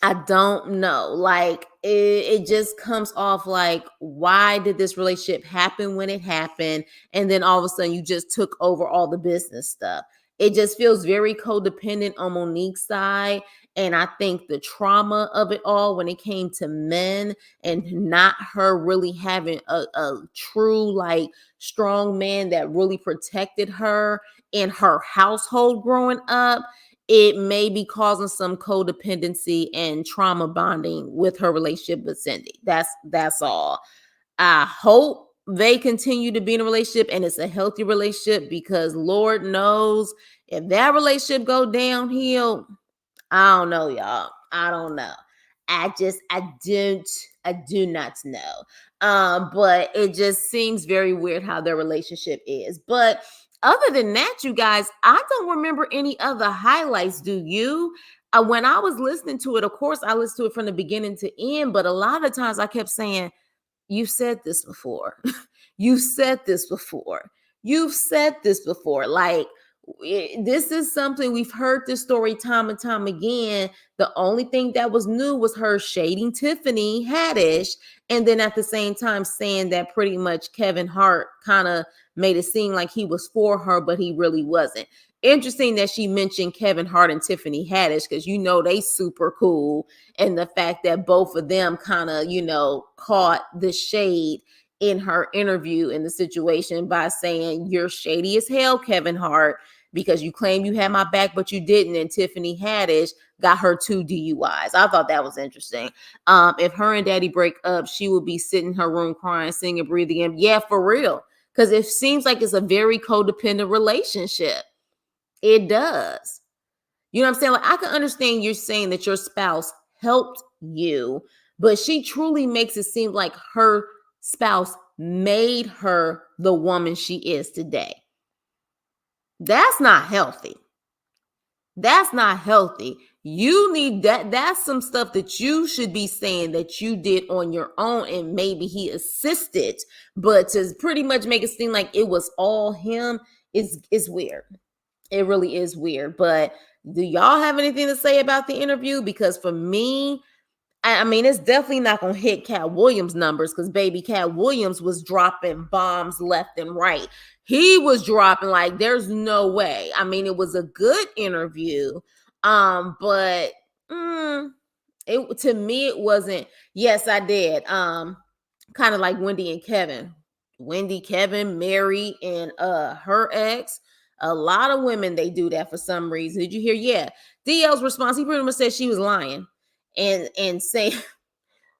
I don't know. Like it just comes off like, why did this relationship happen when it happened? And then all of a sudden you just took over all the business stuff. It just feels very codependent on Monique's side. And I think the trauma of it all when it came to men and not her really having a true, like, strong man that really protected her in her household growing up, it may be causing some codependency and trauma bonding with her relationship with Cindy. That's all. I hope they continue to be in a relationship and it's a healthy relationship, because Lord knows if that relationship go downhill, I don't know, y'all. I don't know. I do not know. But it just seems very weird how their relationship is. But other than that, you guys, I don't remember any other highlights. Do you? When I was listening to it, of course, I listened to it from the beginning to end, but a lot of times I kept saying, you said this before. You said this before. You've said this before. Like, This is something we've heard this story time and time again. The only thing that was new was her shading Tiffany Haddish, and then at the same time saying that pretty much Kevin Hart kind of made it seem like he was for her, but he really wasn't. Interesting that she mentioned Kevin Hart and Tiffany Haddish, because they super cool, and the fact that both of them kind of caught the shade in her interview in the situation by saying, "You're shady as hell, Kevin Hart, because you claim you had my back, but you didn't." And Tiffany Haddish got her 2 DUIs. I thought that was interesting. If her and Daddy break up, she would be sitting in her room crying, singing, breathing in. Yeah, for real. Because it seems like it's a very codependent relationship. It does. You know what I'm saying? Like, I can understand you're saying that your spouse helped you, but she truly makes it seem like her spouse made her the woman she is today. That's not healthy. That's not healthy. You need that. That's some stuff that you should be saying that you did on your own, and maybe he assisted, but to pretty much make it seem like it was all him is weird. It really is weird. But do y'all have anything to say about the interview? Because for me, I mean, it's definitely not going to hit Cat Williams' numbers, because baby Cat Williams was dropping bombs left and right. He was dropping like there's no way. I mean, it was a good interview, but it to me it wasn't. Yes, I did. Kind of like Wendy and Kevin. Wendy, Kevin, Mary, and her ex. A lot of women, they do that for some reason. Did you hear? Yeah, DL's response. He pretty much said she was lying. And say,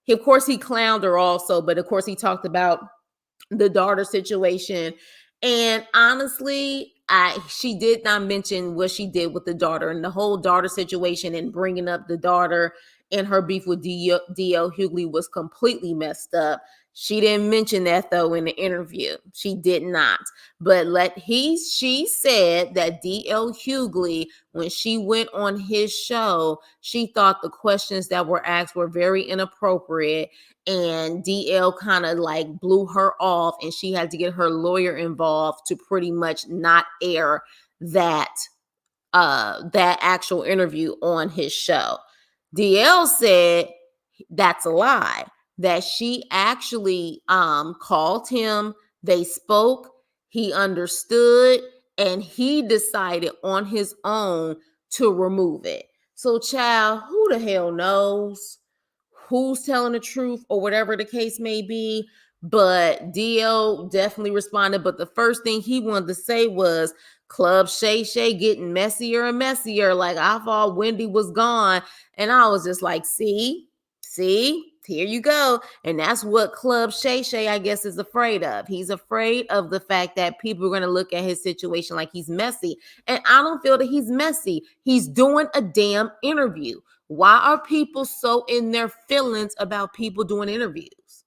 of course he clowned her also, but of course he talked about the daughter situation. And honestly, she did not mention what she did with the daughter and the whole daughter situation, and bringing up the daughter and her beef with D.L. Hughley was completely messed up. She didn't mention that though in the interview. She did not. But she said that D.L. Hughley, when she went on his show, she thought the questions that were asked were very inappropriate, and DL kind of like blew her off, and she had to get her lawyer involved to pretty much not air that actual interview on his show. DL said that's a lie, that she actually called him, they spoke, he understood, and he decided on his own to remove it. So, child, who the hell knows who's telling the truth or whatever the case may be? But DL definitely responded. But the first thing he wanted to say was, Club Shay getting messier and messier. Like, I thought Wendy was gone. And I was just like, see, here you go. And that's what Club Shay, I guess, is afraid of. He's afraid of the fact that people are going to look at his situation like he's messy. And I don't feel that he's messy. He's doing a damn interview. Why are people so in their feelings about people doing interviews?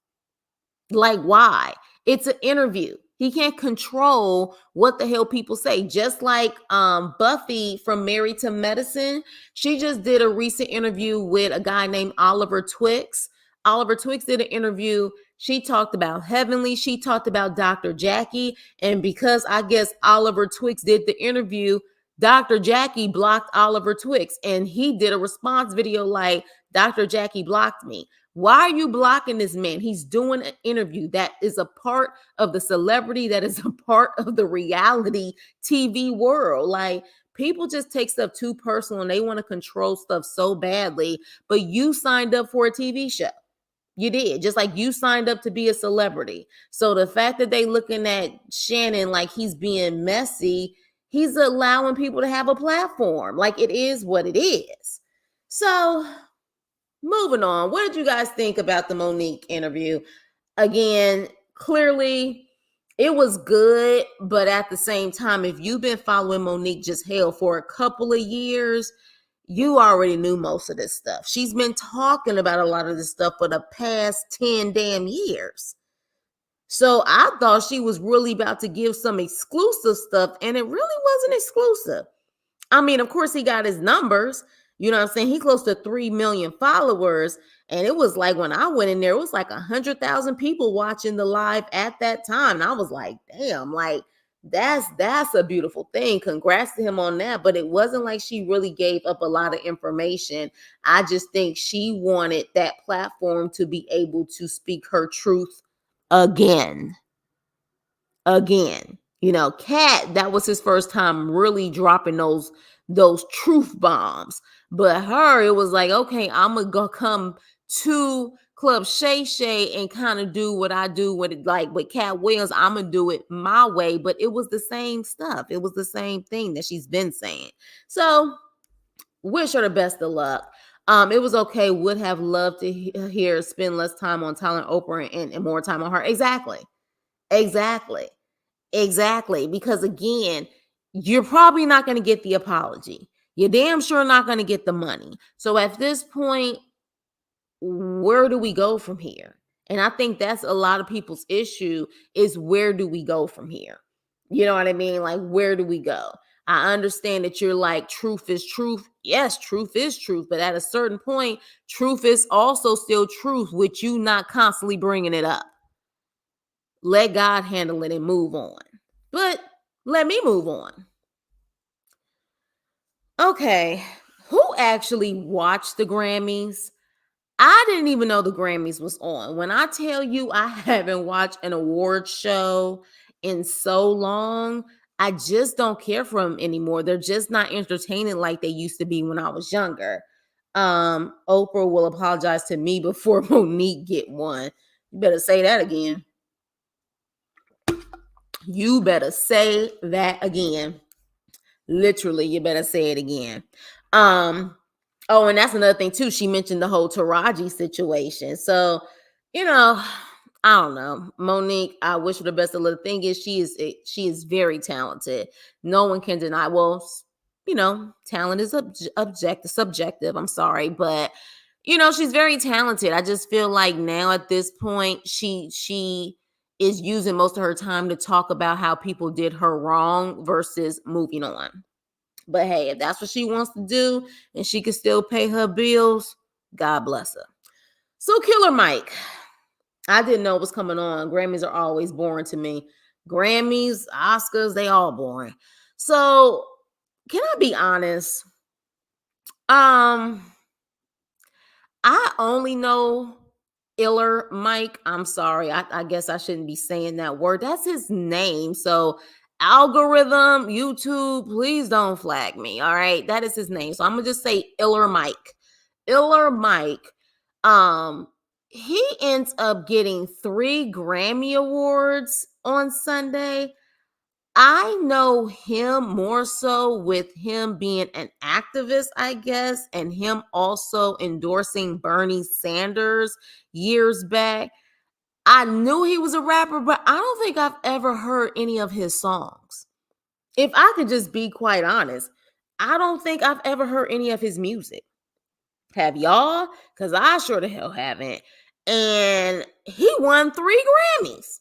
Like, why? It's an interview. He can't control what the hell people say. Just like Buffy from Married to Medicine, she just did a recent interview with a guy named Oliver Twix. Oliver Twix did an interview. She talked about Heavenly. She talked about Dr. Jackie. And because I guess Oliver Twix did the interview, Dr. Jackie blocked Oliver Twix. And he did a response video like, Dr. Jackie blocked me. Why are you blocking this man? He's doing an interview that is a part of the celebrity, that is a part of the reality TV world. Like, people just take stuff too personal and they want to control stuff so badly. But you signed up for a TV show. You did, just like you signed up to be a celebrity. So the fact that they looking at Shannon like he's being messy, he's allowing people to have a platform. Like, it is what it is. So moving on, what did you guys think about the Monique interview? Again, clearly it was good, but at the same time, if you've been following Monique just hell for a couple of years, you already knew most of this stuff. She's been talking about a lot of this stuff for the past 10 damn years. So I thought she was really about to give some exclusive stuff, and it really wasn't exclusive. I mean, of course, he got his numbers. You know what I'm saying? He close to 3 million followers. And it was like, when I went in there, it was like 100,000 people watching the live at that time. And I was like, damn, like, That's a beautiful thing. Congrats to him on that. But it wasn't like she really gave up a lot of information. I just think she wanted that platform to be able to speak her truth again. Again. You know, Cat, that was his first time really dropping those truth bombs. But her, it was like, okay, I'm gonna go come to Club Shay and kind of do what I do with it, like with Cat Williams. I'm gonna do it my way, but it was the same stuff. It was the same thing that she's been saying. So wish her the best of luck. It was okay. Would have loved to hear spend less time on Tyler and Oprah and more time on her. Exactly. Exactly. Exactly. Because again, you're probably not going to get the apology. You're damn sure not going to get the money. So at this point, where do we go from here? And I think that's a lot of people's issue is where do we go from here? You know what I mean? Like, where do we go? I understand that you're like, truth is truth. Yes, truth is truth. But at a certain point, truth is also still truth with you not constantly bringing it up. Let God handle it and move on. But let me move on. Okay, who actually watched the Grammys? I didn't even know the Grammys was on. When I tell you I haven't watched an award show in so long, I just don't care for them anymore. They're just not entertaining like they used to be when I was younger. Oprah will apologize to me before Monique get one. You better say that again. You better say that again. Literally, you better say it again. Oh, and that's another thing too. She mentioned the whole Taraji situation. So, you know, I don't know. Monique, I wish her the best of luck. The thing is, she is very talented. No one can deny. Well, you know, talent is subjective. I'm sorry, but you know, she's very talented. I just feel like now at this point, she is using most of her time to talk about how people did her wrong versus moving on. But hey, if that's what she wants to do and she can still pay her bills, God bless her. So Killer Mike, I didn't know what was coming on. Grammys are always boring to me. Grammys, Oscars, they all boring. So can I be honest? I only know Iller Mike. I'm sorry. I guess I shouldn't be saying that word. That's his name. So algorithm, YouTube, please don't flag me. All right. That is his name. So I'm gonna just say Iller Mike. Iller Mike. He ends up getting 3 Grammy Awards on Sunday. I know him more so with him being an activist, I guess, and him also endorsing Bernie Sanders years back. I knew he was a rapper, but I don't think I've ever heard any of his songs. If I could just be quite honest, I don't think I've ever heard any of his music. Have y'all? Because I sure the hell haven't. And he won 3 Grammys.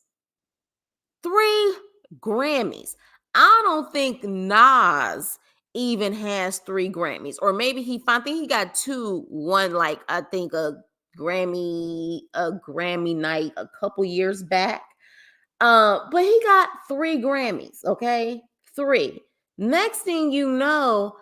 3 Grammys. I don't think Nas even has 3 Grammys, or maybe I think he got two. One, like I think a Grammy night a couple years back. But he got 3 Grammys. Okay, 3. Next thing you know,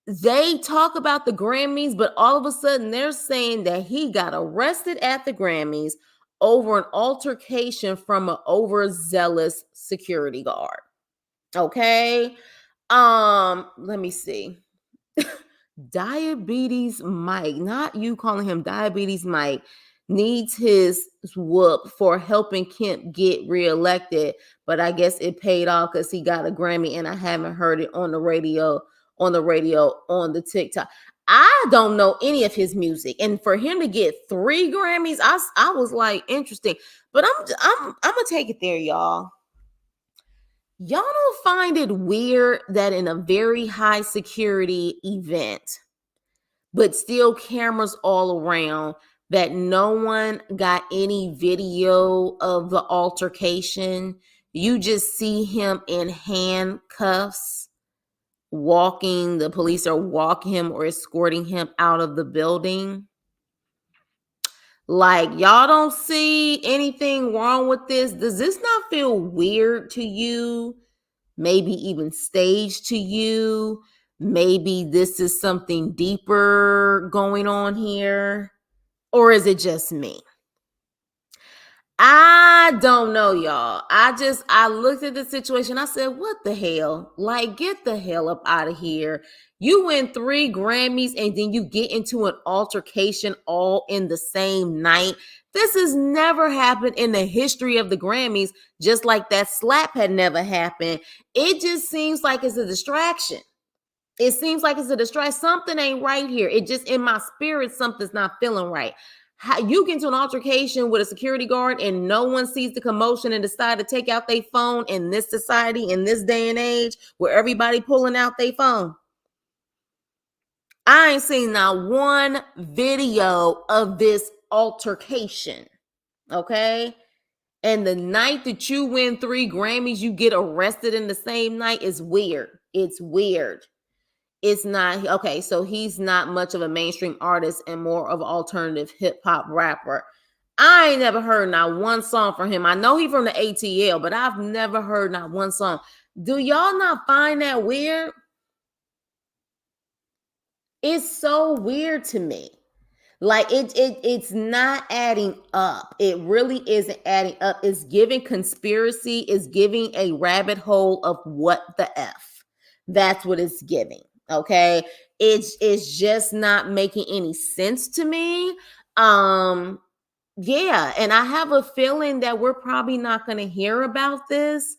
they talk about the Grammys, but all of a sudden they're saying that he got arrested at the Grammys over an altercation from an overzealous security guard. Okay. Let me see. Diabetes Mike, not you calling him Diabetes Mike, needs his whoop for helping Kemp get reelected, but I guess it paid off because he got a Grammy, and I haven't heard it on the radio, on the TikTok. I don't know any of his music, and for him to get 3 Grammys, I was like interesting, but I'm gonna take it there, y'all. Y'all don't find it weird that in a very high security event, but still cameras all around, that no one got any video of the altercation? You just see him in handcuffs walking, the police are walking him or escorting him out of the building. Like, y'all don't see anything wrong with this? Does this not feel weird to you? maybe even staged to you. Maybe this is something deeper going on here. Or is it just me? I don't know, y'all. I looked at the situation. I said, what the hell? Like, get the hell up out of here. You win 3 Grammys and then you get into an altercation all in the same night. This has never happened in the history of the Grammys, just like that slap had never happened. It just seems like it's a distraction. It seems like it's a distraction. Something ain't right here. It just, in my spirit, something's not feeling right. How you get into an altercation with a security guard and no one sees the commotion and decide to take out their phone in this society, in this day and age, where everybody pulling out their phone? I ain't seen not one video of this altercation. Okay. And the night that you win 3 Grammys, you get arrested in the same night is weird. It's weird. It's not okay. So he's not much of a mainstream artist and more of an alternative hip hop rapper. I ain't never heard not one song from him. I know he from the ATL, but I've never heard not one song. Do y'all not find that weird? It's so weird to me. Like it's not adding up. It really isn't adding up. It's giving conspiracy, it's giving a rabbit hole of what the F. That's what it's giving. Okay. It's just not making any sense to me. Yeah, and I have a feeling that we're probably not going to hear about this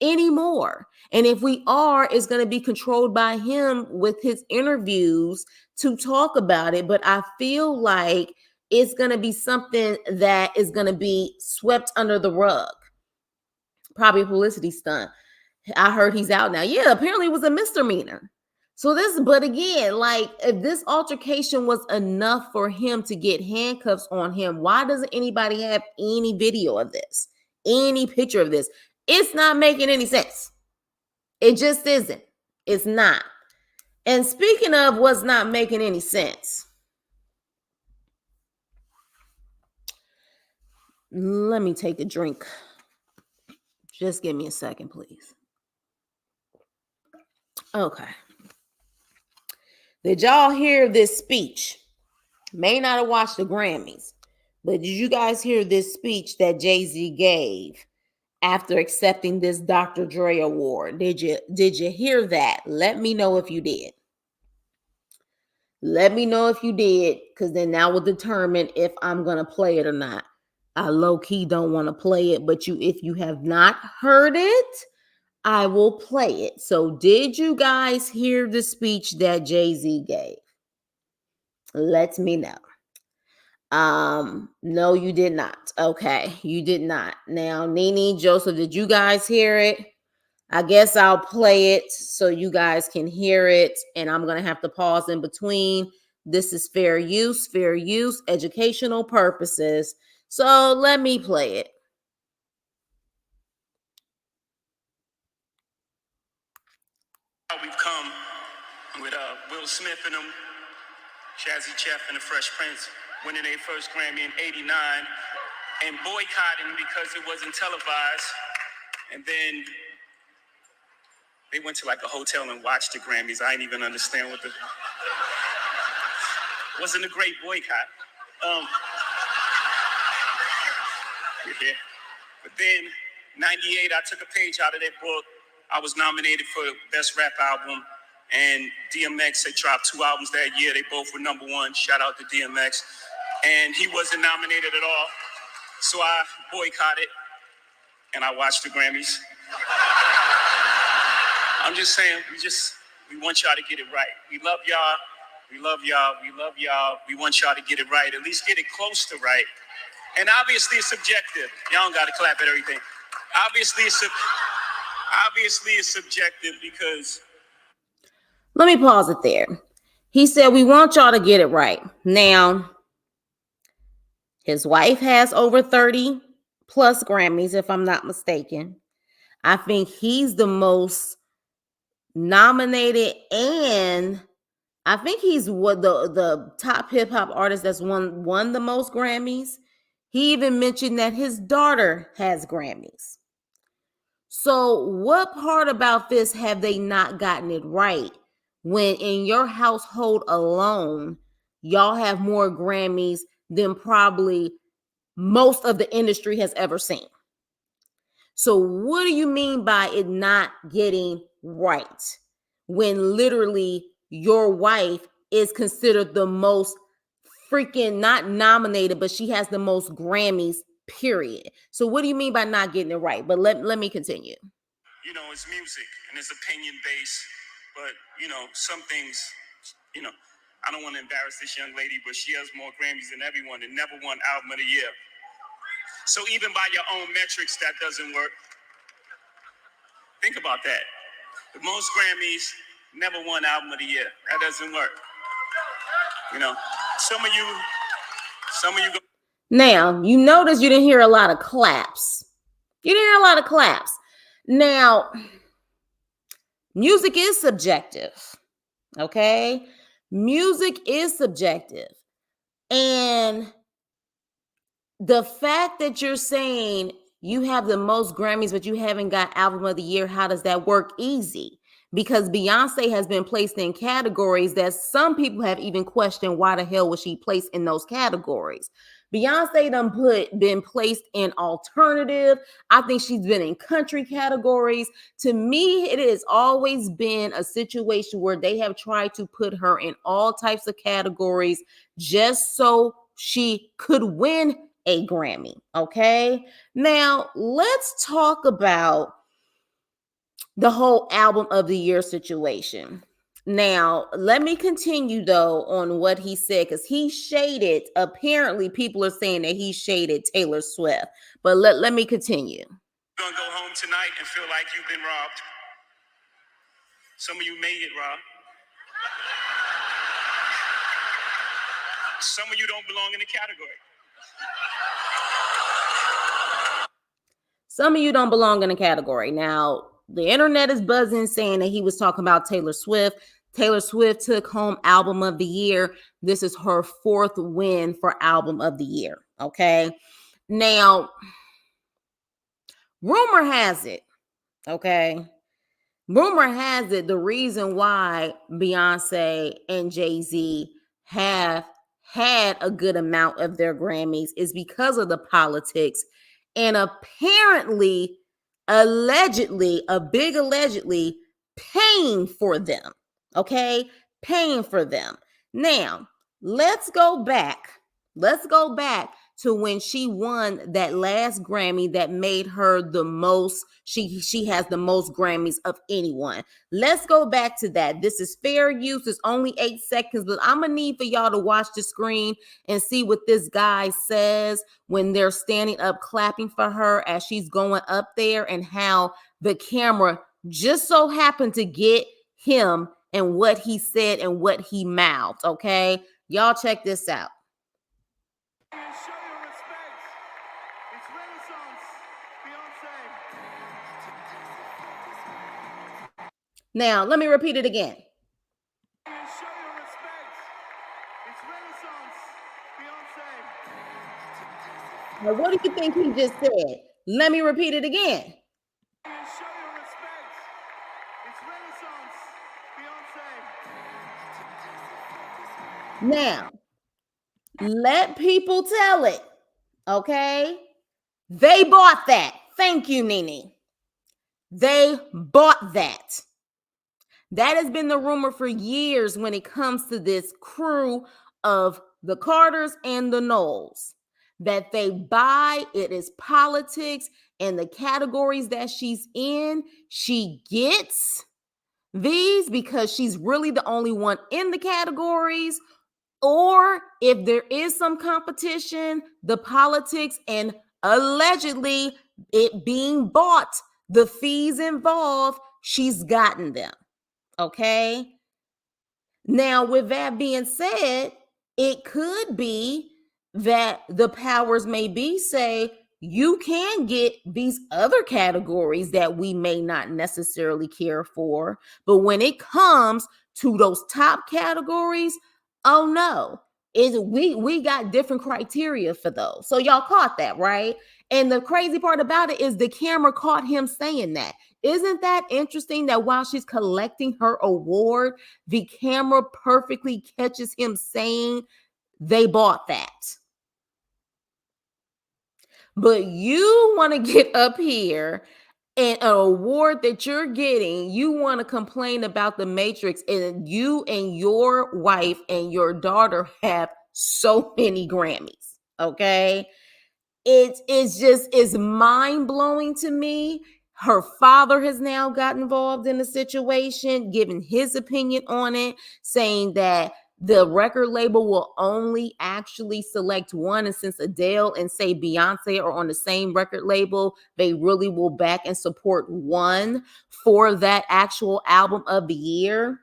anymore. And if we are, it's going to be controlled by him with his interviews to talk about it. But I feel like it's going to be something that is going to be swept under the rug. Probably a publicity stunt. I heard he's out now. Yeah, apparently it was a misdemeanor. So this, but again, like if this altercation was enough for him to get handcuffs on him, why doesn't anybody have any video of this, any picture of this? It's not making any sense. It just isn't. It's not. And speaking of what's not making any sense, let me take a drink. Just give me a second, please. Okay. Did y'all hear this speech? May not have watched the Grammys, but did you guys hear this speech that Jay-Z gave after accepting this Dr. Dre award? Did you hear that? Let me know if you did. Let me know if you did, because then that will determine if I'm gonna play it or not. I low-key don't want to play it, but if you have not heard it, I will play it. So did you guys hear the speech that Jay-Z gave? Let me know. No, you did not. Okay, you did not. Now, Nene, Joseph, did you guys hear it? I guess I'll play it so you guys can hear it, and I'm gonna have to pause in between. This is fair use, educational purposes. So let me play it. We've come with Will Smith and them, Jazzy Jeff and the Fresh Prince winning their first Grammy in '89 and boycotting because it wasn't televised. And then they went to like a hotel and watched the Grammys. I didn't even understand what wasn't a great boycott. Yeah. But then, '98, I took a page out of their book. I was nominated for Best Rap Album, and DMX had dropped 2 albums that year. They both were #1. Shout out to DMX. And he wasn't nominated at all. So I boycotted, and I watched the Grammys. I'm just saying, we want y'all to get it right. We love y'all. We love y'all. We love y'all. We want y'all to get it right. At least get it close to right. And obviously it's subjective. Y'all don't got to clap at everything. Obviously it's subjective because... Let me pause it there. He said, we want y'all to get it right. Now, his wife has over 30 plus Grammys, if I'm not mistaken. I think he's the most nominated, and I think he's what the top hip hop artist that's won the most Grammys. He even mentioned that his daughter has Grammys. So, what part about this have they not gotten it right? When in your household alone, y'all have more Grammys than probably most of the industry has ever seen. So, what do you mean by it not getting right? When literally your wife is considered the most freaking not nominated, but she has the most Grammys, period. So, what do you mean by not getting it right? But let me continue. You know, it's music and it's opinion based, but some things, you know, I don't want to embarrass this young lady, but she has more Grammys than everyone and never won Album of the Year. So even by your own metrics, that doesn't work. Think about that. The most Grammys, never won Album of the Year. That doesn't work. You know, some of you go. Now, you notice you didn't hear a lot of claps. You didn't hear a lot of claps. Now, music is subjective, okay? Music is subjective. And the fact that you're saying you have the most Grammys, but you haven't got Album of the Year, how does that work? Easy. Because Beyonce has been placed in categories that some people have even questioned why the hell was she placed in those categories. Beyonce been placed in alternative. I think she's been in country categories. To me, it has always been a situation where they have tried to put her in all types of categories just so she could win a Grammy. Okay. Now let's talk about the whole Album of the Year situation. Now, let me continue though on what he said, because he shaded, apparently people are saying that he shaded Taylor Swift. But let me continue. You're gonna go home tonight and feel like you've been robbed. Some of you made it, Rob. Some of you don't belong in the category. Some of you don't belong in a category. Now, the internet is buzzing saying that he was talking about Taylor Swift. Taylor Swift took home Album of the Year. This is her 4th win for Album of the Year. Okay. Now, rumor has it, okay? Rumor has it the reason why Beyonce and Jay-Z have had a good amount of their Grammys is because of the politics, and apparently, allegedly, a big allegedly, paying for them. Okay? Paying for them. Now, let's go back. Let's go back to when she won that last Grammy that made her the most, she has the most Grammys of anyone. Let's go back to that. This is fair use. It's only 8 seconds, but I'm gonna need for y'all to watch the screen and see what this guy says when they're standing up clapping for her as she's going up there, and how the camera just so happened to get him and what he said and what he mouthed. Okay, y'all check this out. Show your respect. It's Renaissance, Beyonce. Now, let me repeat it again. Show your respect. It's Renaissance, Beyonce. Now, what do you think he just said? Let me repeat it again. Show your respect. It's Renaissance, Beyonce. Now, let people tell it, okay? They bought that. Thank you, Nene. They bought that. That has been the rumor for years when it comes to this crew of the Carters and the Knowles, that they buy. It is politics, and the categories that she's in, she gets these because she's really the only one in the categories. Or if there is some competition, the politics and allegedly it being bought, the fees involved, she's gotten them. Okay. Now, with that being said, it could be that the powers may be say, you can get these other categories that we may not necessarily care for. But when it comes to those top categories, oh no, we got different criteria for those. So y'all caught that, right? And the crazy part about it is the camera caught him saying that. Isn't that interesting that while she's collecting her award, the camera perfectly catches him saying they bought that? But you want to get up here and an award that you're getting, you want to complain about the Matrix, and you and your wife and your daughter have so many Grammys. Okay. It's mind-blowing to me. Her father has now got involved in the situation, giving his opinion on it, saying that the record label will only actually select one. And since Adele and say Beyonce are on the same record label, they really will back and support one for that actual album of the year.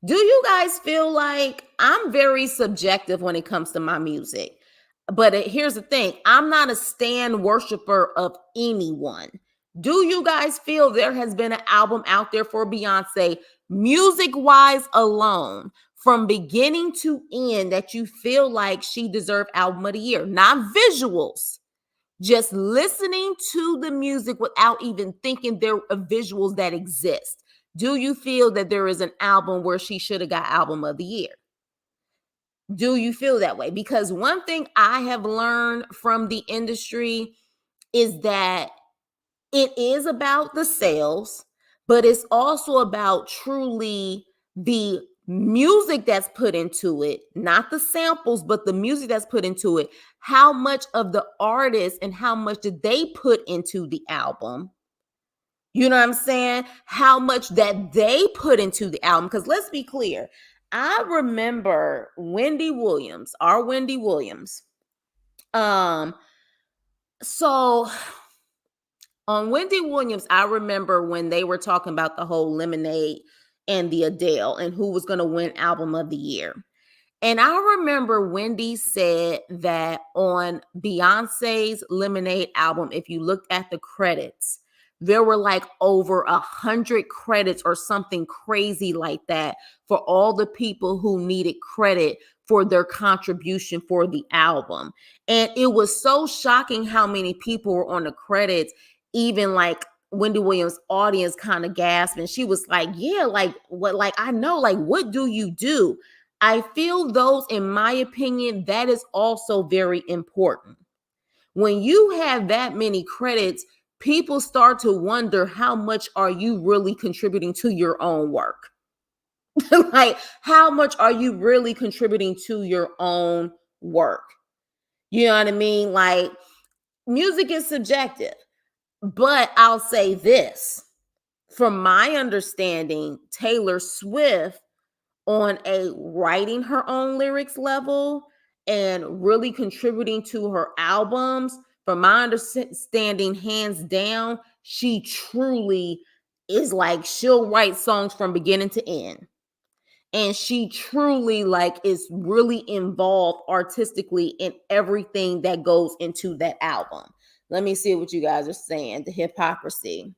Do you guys feel like I'm very subjective when it comes to my music? But here's the thing, I'm not a stan worshiper of anyone. Do you guys feel there has been an album out there for Beyonce, music-wise alone, from beginning to end, that you feel like she deserved album of the year? Not visuals, just listening to the music without even thinking there are visuals that exist. Do you feel that there is an album where she should have got album of the year? Do you feel that way? Because one thing I have learned from the industry is that it is about the sales, but it's also about truly the music that's put into it, not the samples, but the music that's put into it. How much of the artist and how much did they put into the album? You know what I'm saying? How much that they put into the album. Because let's be clear, I remember Wendy Williams, our Wendy Williams. So on Wendy Williams, I remember when they were talking about the whole Lemonade and the Adele and who was going to win album of the year. And I remember Wendy said that on Beyonce's Lemonade album, if you looked at the credits, there were like over 100 credits or something crazy like that for all the people who needed credit for their contribution for the album. And it was so shocking how many people were on the credits, even like Wendy Williams' audience kind of gasped. And she was like, yeah, like what, like, I know, like, what do you do? I feel those, in my opinion, that is also very important. When you have that many credits, people start to wonder how much are you really contributing to your own work? Like, how much are you really contributing to your own work? You know what I mean? Like, music is subjective, but I'll say this. From my understanding, Taylor Swift, on a writing her own lyrics level and really contributing to her albums, from my understanding, hands down, she truly is like, she'll write songs from beginning to end. And she truly like is really involved artistically in everything that goes into that album. Let me see what you guys are saying. The hypocrisy.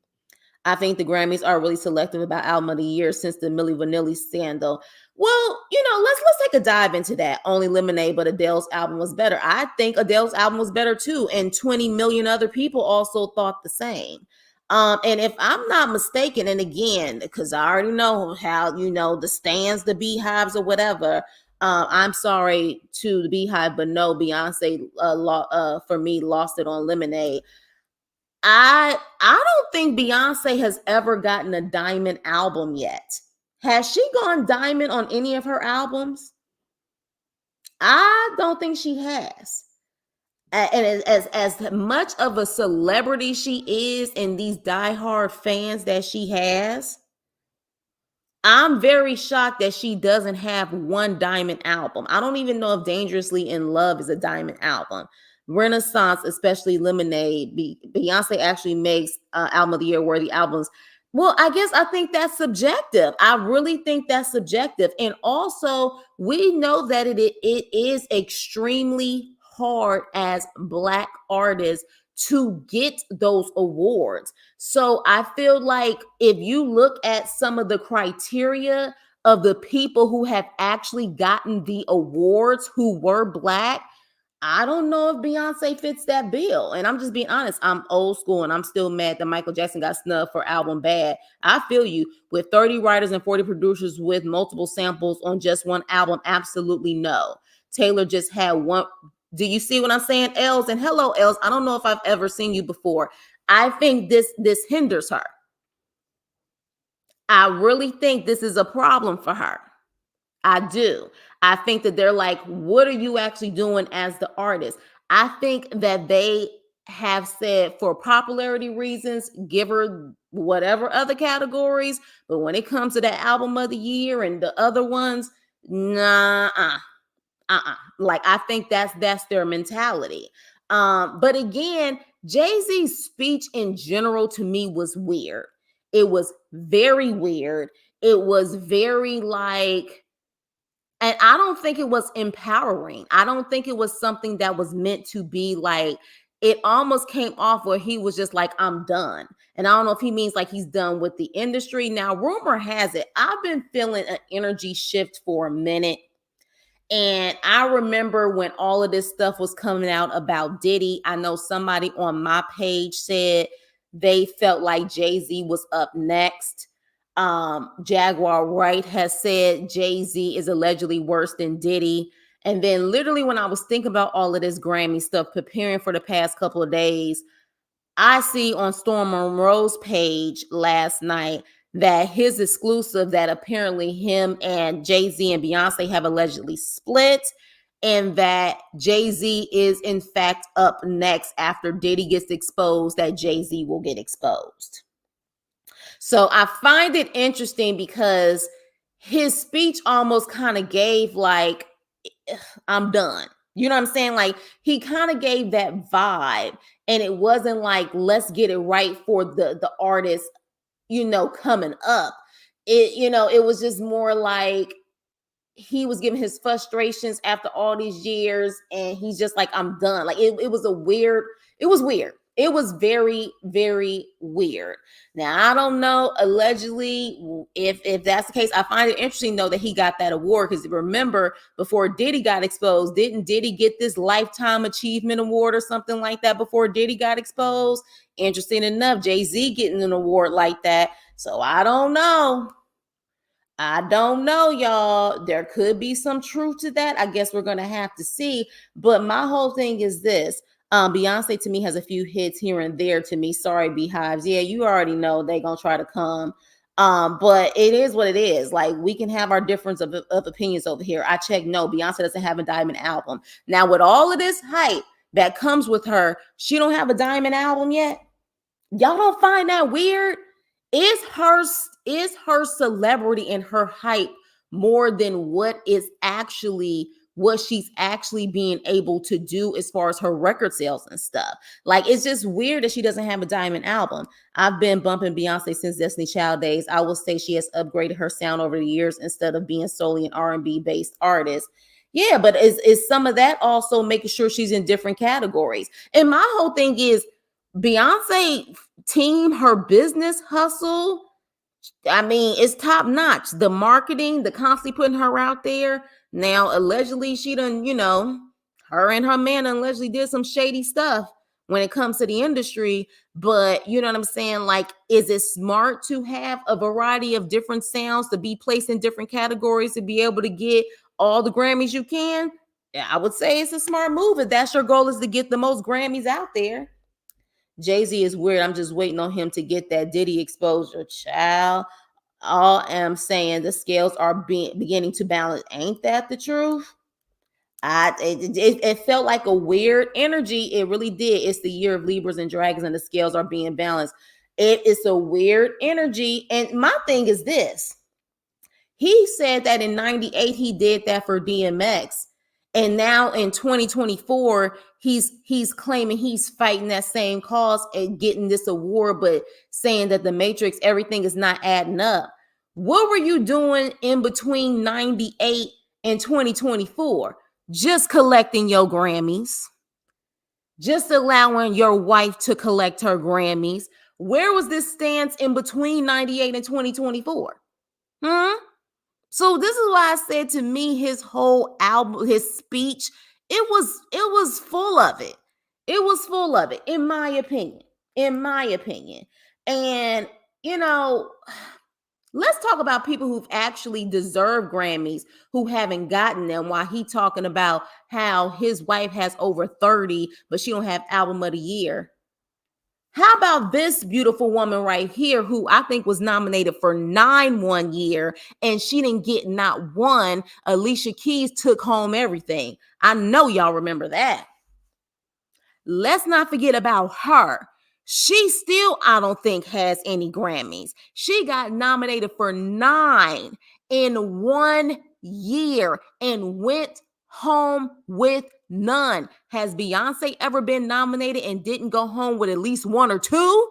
I think the Grammys are really selective about album of the year since the Milli Vanilli scandal. Well, you know, let's take a dive into that. Only Lemonade, but Adele's album was better. I think Adele's album was better too, and 20 million other people also thought the same. And if I'm not mistaken, and again, because I already know how, you know, the stands, the beehives, or whatever. I'm sorry to the beehive, but no, Beyonce, for me, lost it on Lemonade. I don't think Beyonce has ever gotten a diamond album yet. Has she gone diamond on any of her albums? I don't think she has. And as much of a celebrity she is, and these diehard fans that she has, I'm very shocked that she doesn't have one diamond album. I don't even know if Dangerously in Love is a diamond album. Renaissance, especially Lemonade, Beyonce actually makes album of the year worthy albums. Well, I think that's subjective. I really think that's subjective. And also, we know that it is extremely hard as Black artists to get those awards. So I feel like if you look at some of the criteria of the people who have actually gotten the awards who were Black, I don't know if Beyonce fits that bill. And I'm just being honest. I'm old school and I'm still mad that Michael Jackson got snubbed for album Bad. I feel you. With 30 writers and 40 producers with multiple samples on just one album, absolutely no. Taylor just had one. Do you see what I'm saying, Els? And hello, Els. I don't know if I've ever seen you before. I think this hinders her. I really think this is a problem for her. I do. I think that they're like, what are you actually doing as the artist? I think that they have said for popularity reasons, give her whatever other categories. But when it comes to that album of the year and the other ones, nah, like I think that's their mentality. But again, Jay-Z's speech in general to me was weird. It was very weird. It was very like, and I don't think it was empowering. I don't think it was something that was meant to be like, it almost came off where he was just like, I'm done. And I don't know if he means like he's done with the industry. Now, rumor has it, I've been feeling an energy shift for a minute. And I remember when all of this stuff was coming out about Diddy, I know somebody on my page said they felt like Jay-Z was up next. Jaguar Wright has said Jay-Z is allegedly worse than Diddy. And then literally when I was thinking about all of this Grammy stuff, preparing for the past couple of days, I see on Storm Monroe's page last night that his exclusive that apparently him and Jay-Z and Beyonce have allegedly split, and that Jay-Z is in fact up next after Diddy gets exposed, that Jay-Z will get exposed. So I find it interesting because his speech almost kind of gave like, I'm done. You know what I'm saying? Like he kind of gave that vibe, and it wasn't like, let's get it right for the artist, coming up. It was just more like he was giving his frustrations after all these years, and he's just like, I'm done. Like it was weird. It was very, very weird. Now, I don't know, allegedly, if that's the case. I find it interesting, though, that he got that award, because remember, before Diddy got exposed, didn't Diddy get this Lifetime Achievement Award or something like that before Diddy got exposed? Interesting enough, Jay-Z getting an award like that. So I don't know. Y'all. There could be some truth to that. I guess we're going to have to see. But my whole thing is this. Beyonce to me has a few hits here and there to me. Sorry, Beehives. Yeah, you already know they're going to try to come. But it is what it is. Like, we can have our difference of opinions over here. I checked. No, Beyonce doesn't have a diamond album. Now, with all of this hype that comes with her, she don't have a diamond album yet. Y'all don't find that weird? Is her celebrity and her hype more than what she's actually being able to do as far as her record sales and stuff? Like, it's just weird that she doesn't have a diamond album. I've been bumping Beyonce since Destiny Child days. I will say she has upgraded her sound over the years instead of being solely an R&B based artist. Yeah, but is some of that also making sure she's in different categories? And my whole thing is, Beyonce team, her business hustle, I mean, it's top notch. The marketing, the constantly putting her out there. Now, allegedly, she done, her and her man allegedly did some shady stuff when it comes to the industry. But you know what I'm saying? Like, is it smart to have a variety of different sounds to be placed in different categories to be able to get all the Grammys you can? Yeah, I would say it's a smart move if that's your goal, is to get the most Grammys out there. Jay-Z is weird. I'm just waiting on him to get that Diddy exposure, child. All I'm saying, the scales are beginning to balance. Ain't that the truth? It felt like a weird energy. It really did. It's the year of Libras and Dragons, and the scales are being balanced. It is a weird energy. And my thing is this. He said that in 98, he did that for DMX. And now in 2024, he's claiming he's fighting that same cause and getting this award, but saying that the Matrix, everything is not adding up. What were you doing in between 98 and 2024? Just collecting your Grammys. Just allowing your wife to collect her Grammys. Where was this stance in between 98 and 2024? So this is why I said, to me, his whole album, his speech, it was full of it. It was full of it, in my opinion. In my opinion. And you know, let's talk about people who've actually deserved Grammys who haven't gotten them, while he talking about how his wife has over 30, but she don't have album of the year. How about this beautiful woman right here, who I think was nominated for 9 one year, and she didn't get not one? Alicia Keys took home everything. I know y'all remember that. Let's not forget about her. She still, I don't think, has any Grammys. She got nominated for 9 in 1 year and went home with none. Has Beyonce ever been nominated and didn't go home with at least 1 or 2?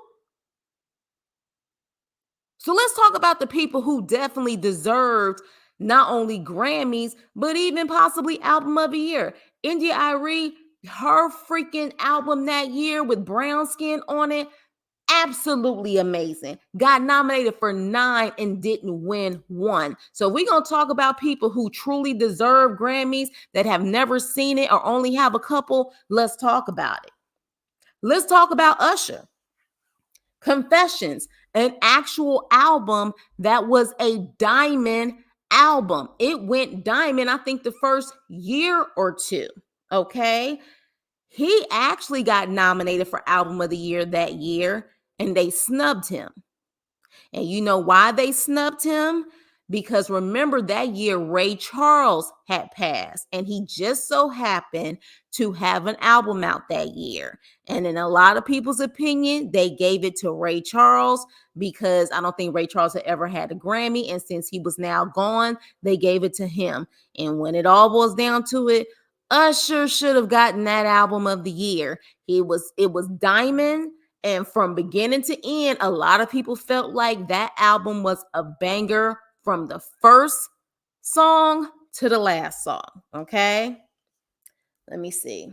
So let's talk about the people who definitely deserved not only Grammys, but even possibly Album of the Year. India Arie, her freaking album that year with brown skin on it, absolutely amazing. Got nominated for 9 and didn't win 1. So we're going to talk about people who truly deserve Grammys that have never seen it or only have a couple. Let's talk about it. Let's talk about Usher. Confessions, an actual album that was a diamond album. It went diamond, I think, the first year or two. Okay. He actually got nominated for Album of the Year that year, and they snubbed him. And you know why they snubbed him? Because remember, that year Ray Charles had passed, and he just so happened to have an album out that year. And in a lot of people's opinion, they gave it to Ray Charles because I don't think Ray Charles had ever had a Grammy. And since he was now gone, they gave it to him. And when it all boils down to it, Usher should have gotten that Album of the Year. It was diamond. And from beginning to end, a lot of people felt like that album was a banger from the first song to the last song. Okay. Let me see.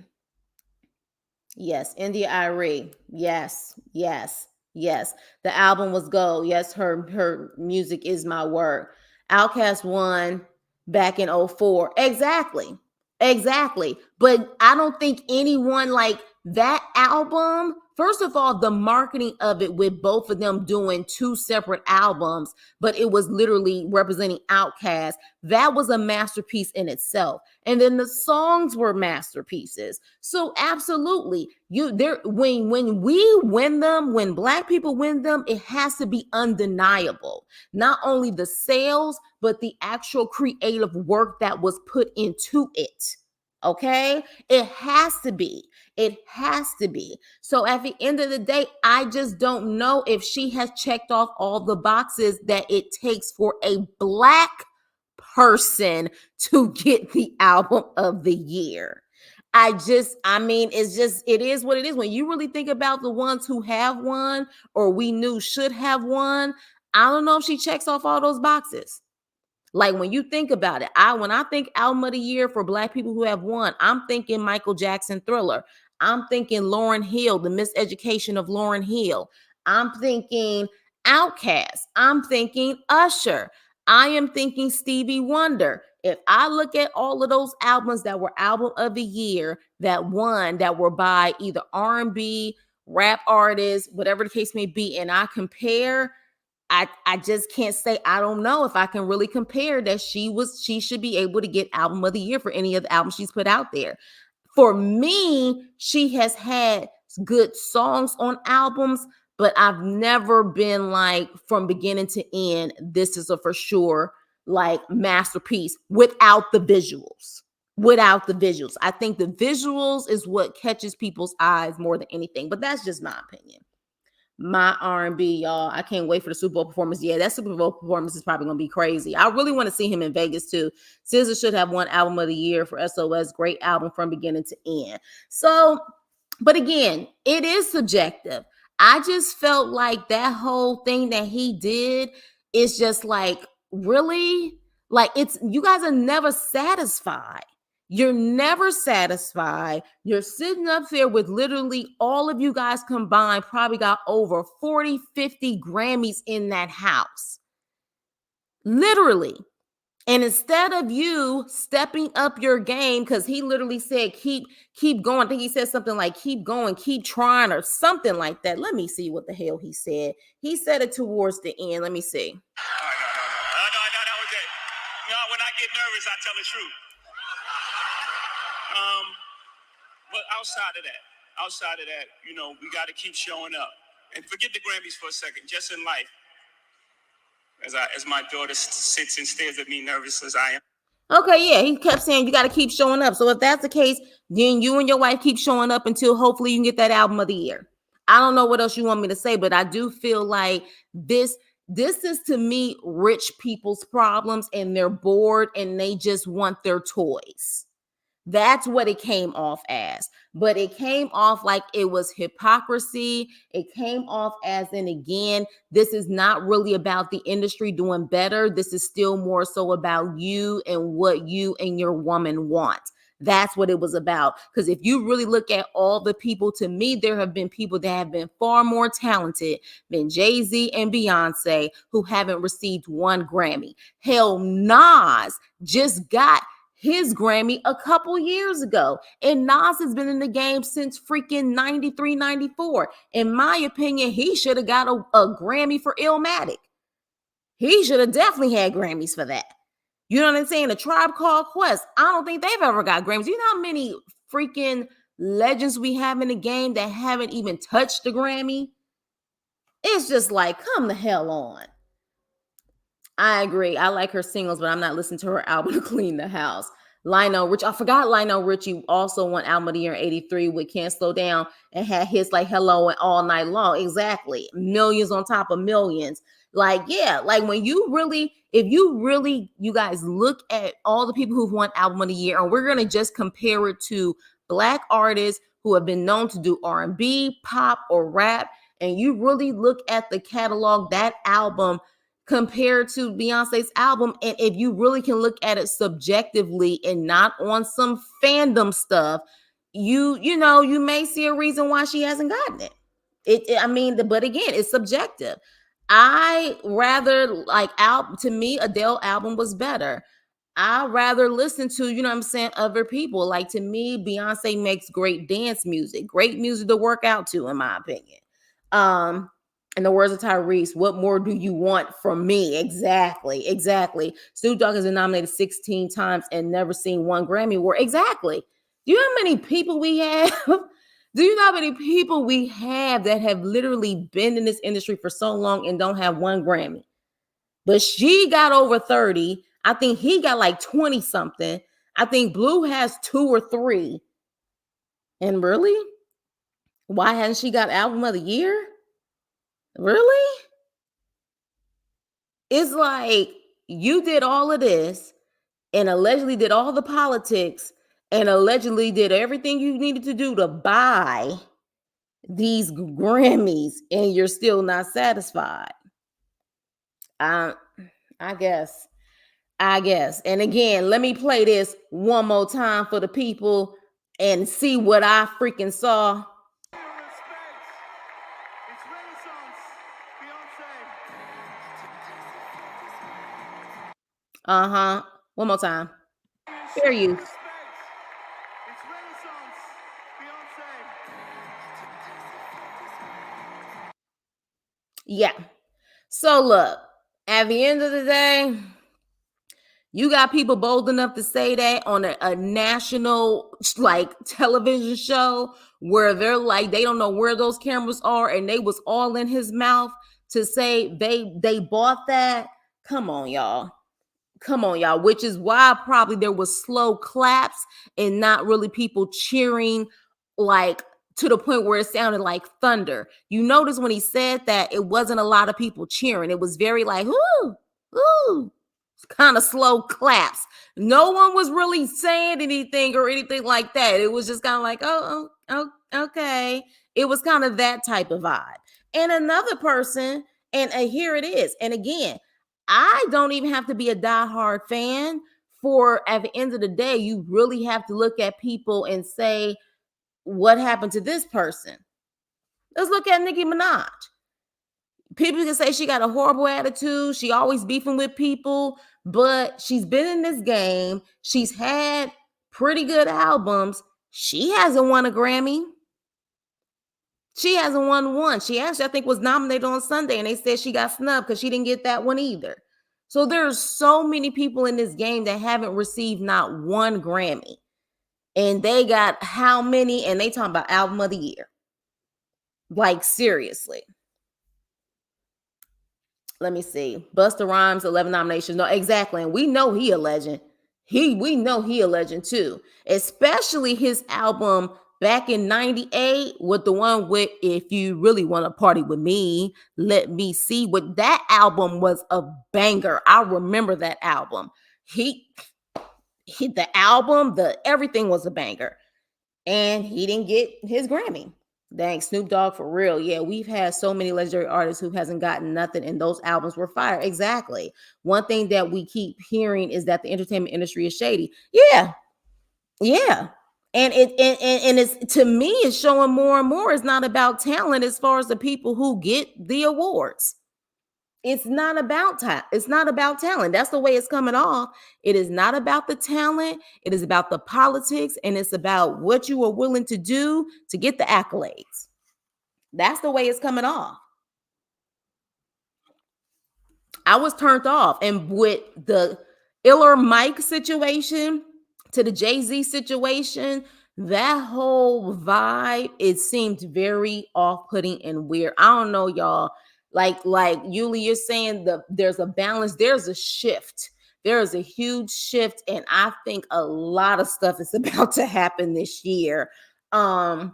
Yes, India Arie. Yes, yes, yes. The album was gold. Yes, her music is my word. Outkast won back in '04. Exactly. Exactly. But I don't think anyone, like, that album, first of all, the marketing of it with both of them doing 2 separate albums, but it was literally representing Outkast. That was a masterpiece in itself. And then the songs were masterpieces. So absolutely, you there when we win them, when Black people win them, it has to be undeniable. Not only the sales, but the actual creative work that was put into it. Okay? It has to be. It has to be. So at the end of the day, I just don't know if she has checked off all the boxes that it takes for a Black person to get the Album of the Year. I mean, it is what it is. When you really think about the ones who have won or we knew should have won, I don't know if she checks off all those boxes. Like, when you think about it, when I think Album of the Year for Black people who have won, I'm thinking Michael Jackson Thriller. I'm thinking Lauryn Hill, The Miseducation of Lauryn Hill. I'm thinking Outkast. I'm thinking Usher. I am thinking Stevie Wonder. If I look at all of those albums that were Album of the Year that won, that were by either R&B, rap artists, whatever the case may be, and I compare, I just can't say, I don't know if I can really compare that she should be able to get Album of the Year for any of the albums she's put out there. For me, she has had good songs on albums, but I've never been like, from beginning to end, this is a for sure like masterpiece without the visuals. Without the visuals. I think the visuals is what catches people's eyes more than anything, but that's just my opinion. My R&B, y'all. I can't wait for the Super Bowl performance. Yeah, that Super Bowl performance is probably going to be crazy. I really want to see him in Vegas too. SZA should have won Album of the Year for SOS. Great album from beginning to end. So, but again, it is subjective. I just felt like that whole thing that he did is just like, really? Like, you guys are never satisfied. You're never satisfied. You're sitting up there with literally all of you guys combined probably got over 40, 50 Grammys in that house. Literally. And instead of you stepping up your game, because he literally said, keep going. I think he said something like, keep going, keep trying, or something like that. Let me see what the hell he said. He said it towards the end. Let me see. No, that was it. No, when I get nervous, I tell the truth. But outside of that, you know, we got to keep showing up. And forget the Grammys for a second, just in life. As my daughter sits and stares at me nervous as I am. Okay, yeah, he kept saying you got to keep showing up. So if that's the case, then you and your wife keep showing up until hopefully you can get that album of the year. I don't know what else you want me to say, but I do feel like this is to me rich people's problems, and they're bored and they just want their toys. That's what it came off as. But it came off like it was hypocrisy. It came off as, and again, this is not really about the industry doing better. This is still more so about you and what you and your woman want. That's what it was about. Because if you really look at all the people, to me, there have been people that have been far more talented than Jay-Z and Beyonce who haven't received one Grammy. Hell, Nas just got his Grammy a couple years ago. And Nas has been in the game since freaking 93, 94. In my opinion, he should have got a Grammy for Illmatic. He should have definitely had Grammys for that. You know what I'm saying? A Tribe Called Quest. I don't think they've ever got Grammys. You know how many freaking legends we have in the game that haven't even touched the Grammy? It's just like, come the hell on. I agree. I like her singles, but I'm not listening to her album to clean the house. Lionel Richie, I forgot Lionel Richie also won Album of the Year in 83 with Can't Slow Down and had hits like Hello and All Night Long. Exactly. Millions on top of millions. Like, yeah, like when you really, if you really, you guys look at all the people who've won Album of the Year, and we're going to just compare it to Black artists who have been known to do R&B, pop, or rap, and you really look at the catalog, that album compared to Beyonce's album, and if you really can look at it subjectively and not on some fandom stuff, you know, you may see a reason why she hasn't gotten it. But again, it's subjective. I rather like to me, Adele album was better. I rather listen to, you know what I'm saying, other people. Like, to me, Beyonce makes great dance music, great music to work out to, in my opinion. In the words of Tyrese, what more do you want from me? Exactly. Snoop Dogg has been nominated 16 times and never seen one Grammy award. Exactly. Do you know how many people we have? Do you know how many people we have that have literally been in this industry for so long and don't have one Grammy? But she got over 30. I think he got like 20 something. I think Blue has 2 or 3. And really? Why hasn't she got Album of the Year? Really? It's like you did all of this and allegedly did all the politics and allegedly did everything you needed to do to buy these Grammys, and you're still not satisfied. I guess. And again, let me play this one more time for the people and see what I freaking saw. One more time. Fair use. Yeah. So look, at the end of the day, you got people bold enough to say that on a national like television show where they're like, they don't know where those cameras are and they was all in his mouth to say they bought that. Come on, y'all. Which is why probably there was slow claps and not really people cheering like to the point where it sounded like thunder. You notice when he said that, it wasn't a lot of people cheering. It was very like, ooh, ooh, kind of slow claps. No one was really saying anything or anything like that. It was just kind of like, oh, okay. It was kind of that type of vibe. And another person, and here it is. And again, I don't even have to be a diehard fan for, at the end of the day, you really have to look at people and say, what happened to this person? Let's look at Nicki Minaj. People can say she got a horrible attitude. She always beefing with people, but she's been in this game. She's had pretty good albums. She hasn't won a Grammy. She hasn't won one. She actually, I think, was nominated on Sunday, and they said she got snubbed because she didn't get that one either. So there's so many people in this game that haven't received not one Grammy. And they got how many? And they talking about album of the year. Like, seriously. Let me see. Busta Rhymes, 11 nominations. No, exactly. And we know he a legend. We know he a legend too. Especially his album back in 98 with the one with If You Really Want to Party With Me, Let Me See. What that album was a banger. I remember that album. He the album, the everything was a banger. And he didn't get his Grammy. Dang, Snoop Dogg for real. Yeah, we've had so many legendary artists who hasn't gotten nothing, and those albums were fire. Exactly. One thing that we keep hearing is that the entertainment industry is shady. Yeah, yeah. And it's, to me, it's showing more and more. It's not about talent as far as the people who get the awards. It's not about time. It's not about talent. That's the way it's coming off. It is not about the talent. It is about the politics, and it's about what you are willing to do to get the accolades. That's the way it's coming off. I was turned off, and with the Iller Mike situation to the Jay-Z situation, that whole vibe, it seemed very off-putting and weird. I don't know, y'all. Like Yuli, you're saying there's a balance, there's a shift. There is a huge shift, and I think a lot of stuff is about to happen this year. A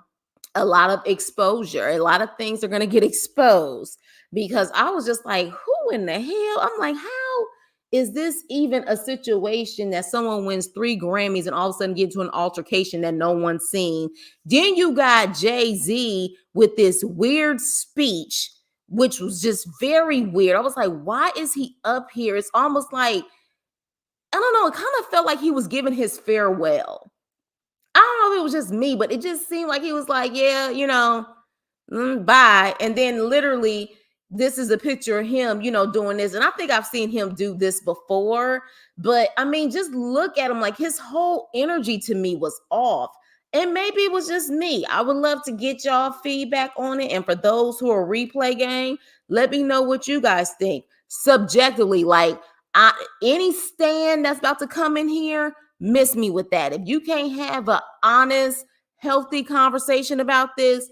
lot of exposure, a lot of things are going to get exposed, because I was just like, who in the hell? I'm like, how is this even a situation that someone wins 3 Grammys and all of a sudden get into an altercation that no one's seen? Then you got Jay-Z with this weird speech, which was just very weird. I was like, why is he up here? It's almost like, I don't know, it kind of felt like he was giving his farewell. I don't know if it was just me, but it just seemed like he was like, yeah, bye. And then literally, this is a picture of him, doing this. And I think I've seen him do this before. But I mean, just look at him. Like, his whole energy to me was off. And maybe it was just me. I would love to get y'all feedback on it. And for those who are replay game, let me know what you guys think. Subjectively, like, any stand that's about to come in here, miss me with that. If you can't have an honest, healthy conversation about this,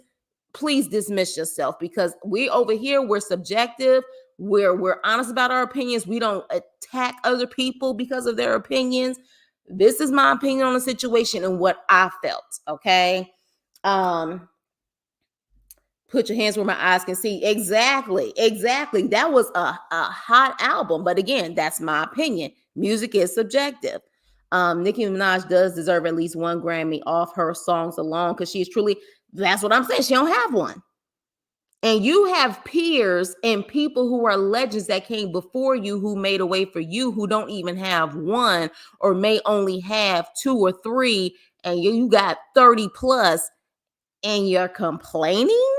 please dismiss yourself, because we over here, we're subjective. We're honest about our opinions. We don't attack other people because of their opinions. This is my opinion on the situation and what I felt. Okay. Put your hands where my eyes can see. Exactly. That was a hot album. But again, that's my opinion. Music is subjective. Nicki Minaj does deserve at least 1 Grammy off her songs alone, because she's truly, that's what I'm saying, she don't have one. And you have peers and people who are legends that came before you, who made a way for you, who don't even have one, or may only have 2 or 3, and you got 30 plus, and you're complaining?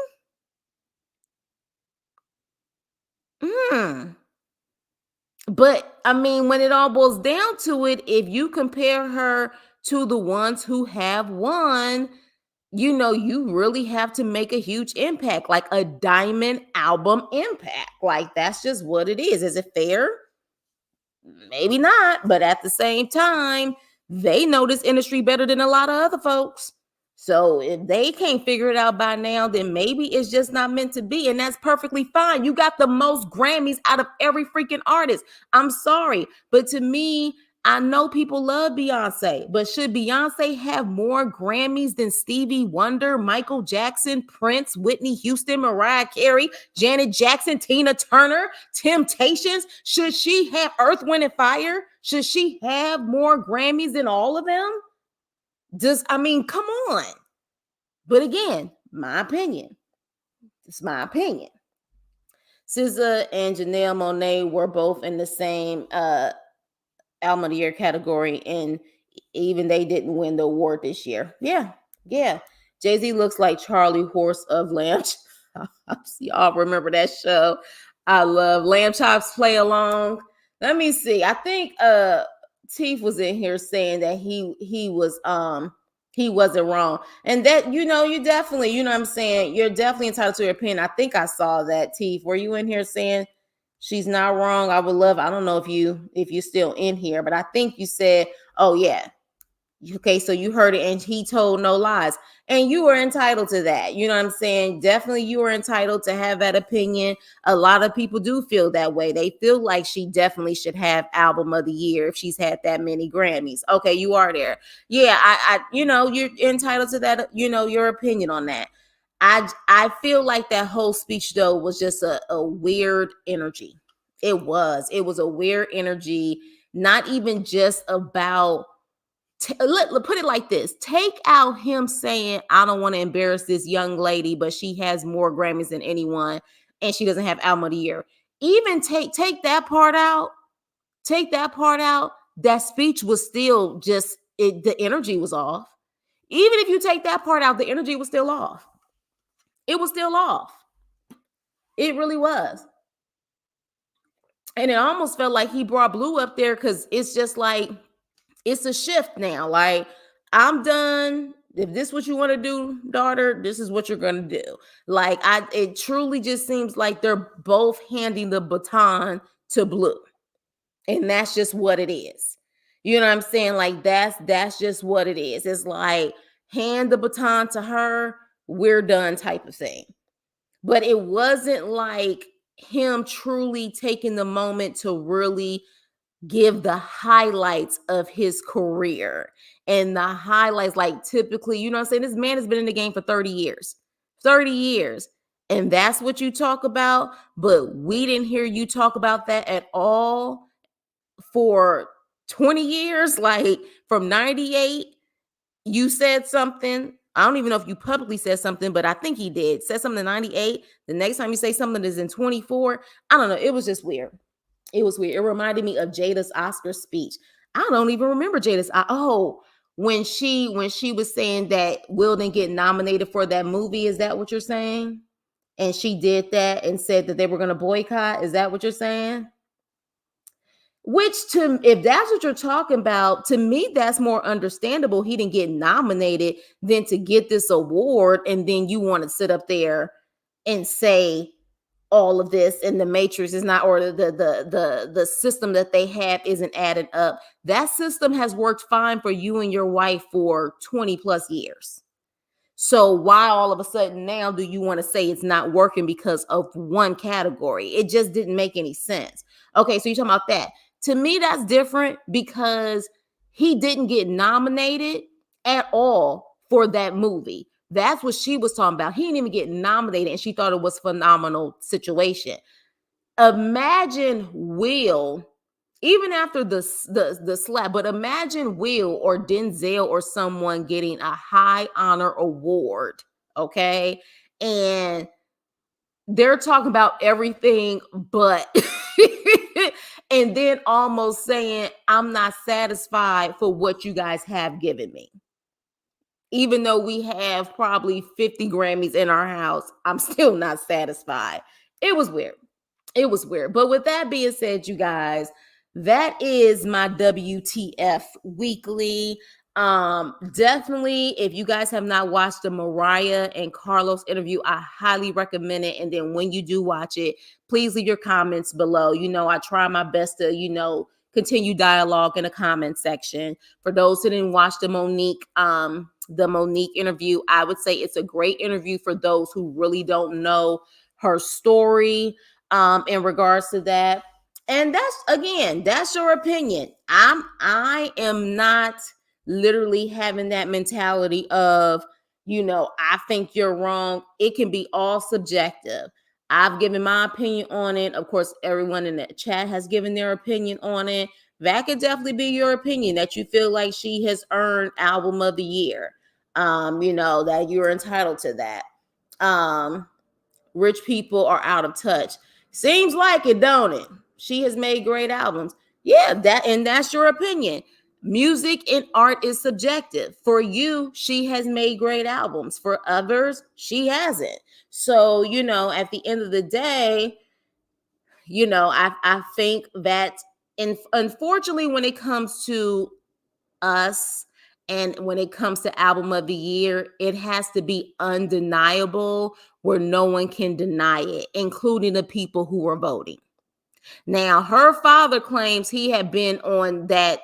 But I mean, when it all boils down to it, if you compare her to the ones who have won, you really have to make a huge impact, like a diamond album impact. Like, that's just what it is. Is it fair? Maybe not. But at the same time, they know this industry better than a lot of other folks. So if they can't figure it out by now, then maybe it's just not meant to be. And that's perfectly fine. You got the most Grammys out of every freaking artist. I'm sorry. But to me, I know people love Beyonce, but should Beyonce have more Grammys than Stevie Wonder, Michael Jackson, Prince, Whitney Houston, Mariah Carey, Janet Jackson, Tina Turner, Temptations? Should she have Earth, Wind, and Fire? Should she have more Grammys than all of them? Come on. But again, my opinion. It's my opinion. SZA and Janelle Monáe were both in the same Album of the Year category, and even they didn't win the award this year. Yeah. Jay-Z looks like Charlie Horse of Lamb. Y'all remember that show? I love Lamb Chops Play Along. Let me see. I think Teeth was in here saying that he wasn't wrong. And that, you definitely, you know what I'm saying, you're definitely entitled to your opinion. I think I saw that, Teeth. Were you in here saying she's not wrong? I don't know if you're still in here, but I think you said, oh yeah, okay, so you heard it and he told no lies. And you were entitled to that. You know what I'm saying? Definitely you were entitled to have that opinion. A lot of people do feel that way. They feel like she definitely should have album of the year if she's had that many Grammys. Okay, you are there. Yeah, you're entitled to that, your opinion on that. I feel like that whole speech though was just a weird energy. It was a weird energy, not even just about put it like this. Take out him saying, I don't want to embarrass this young lady, but she has more Grammys than anyone and she doesn't have album of the year. Even take that part out. Take that part out. That speech was still the energy was off. Even if you take that part out, the energy was still off. It was still off. It really was. And it almost felt like he brought Blue up there because it's just like, it's a shift now. Like, I'm done. If this is what you want to do, daughter, this is what you're gonna do. Like, it truly just seems like they're both handing the baton to Blue, and that's just what it is. You know what I'm saying? Like, that's just what it is. It's like, hand the baton to her, we're done type of thing. But it wasn't like him truly taking the moment to really give the highlights of his career. And the highlights, like, typically, you know what I'm saying? This man has been in the game for 30 years. 30 years. And that's what you talk about. But we didn't hear you talk about that at all for 20 years. Like, from 98, you said something. I don't even know if you publicly said something, but I think he did. Said something in 98. The next time you say something is in 24. I don't know. It was just weird. It was weird. It reminded me of Jada's Oscar speech. I don't even remember Jada's. When she was saying that Will didn't get nominated for that movie. Is that what you're saying? And she did that and said that they were going to boycott. Is that what you're saying? Which, if that's what you're talking about, to me, that's more understandable. He didn't get nominated than to get this award. And then you want to sit up there and say all of this and the matrix is not, or the system that they have isn't added up. That system has worked fine for you and your wife for 20 plus years. So why all of a sudden now do you want to say it's not working because of one category? It just didn't make any sense. Okay, so you're talking about that. To me, that's different because he didn't get nominated at all for that movie. That's what she was talking about. He didn't even get nominated, and she thought it was a phenomenal situation. Imagine Will, even after the slap, but imagine Will or Denzel or someone getting a high honor award, okay? And they're talking about everything but and then almost saying, I'm not satisfied for what you guys have given me. Even though we have probably 50 Grammys in our house, I'm still not satisfied. It was weird. It was weird. But with that being said, you guys, that is my WTF weekly. Definitely, if you guys have not watched the Mariah and Carlos interview, I highly recommend it. And then when you do watch it, please leave your comments below. I try my best to, continue dialogue in the comment section. For those who didn't watch the Monique interview, I would say it's a great interview for those who really don't know her story in regards to that. And that's your opinion. I am not literally having that mentality of, I think you're wrong. It can be all subjective. I've given my opinion on it. Of course, everyone in the chat has given their opinion on it. That could definitely be your opinion, that you feel like she has earned album of the year. That you're entitled to that. Rich people are out of touch. Seems like it, don't it? She has made great albums. Yeah, that's your opinion. Music and art is subjective. For you, she has made great albums. For others, she hasn't. So, at the end of the day, I think that, and unfortunately, when it comes to us and when it comes to album of the year, it has to be undeniable where no one can deny it, including the people who are voting. Now, her father claims he had been on that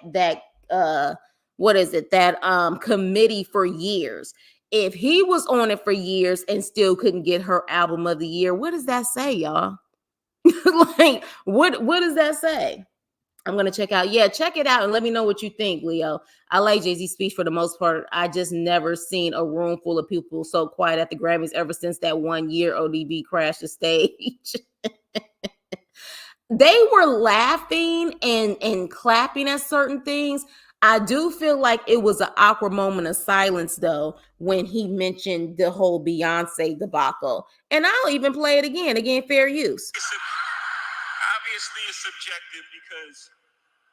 what is it, that committee for years. If he was on it for years and still couldn't get her album of the year, what does that say, y'all? Like, what does that say? I'm gonna check out. Yeah, check it out and let me know what you think, Leo. I like Jay-Z's speech for the most part. I just never seen a room full of people so quiet at the Grammys ever since that 1 year ODB crashed the stage. They were laughing and clapping at certain things. I do feel like it was an awkward moment of silence, though, when he mentioned the whole Beyonce debacle. And I'll even play it again, fair use. Obviously, it's subjective because,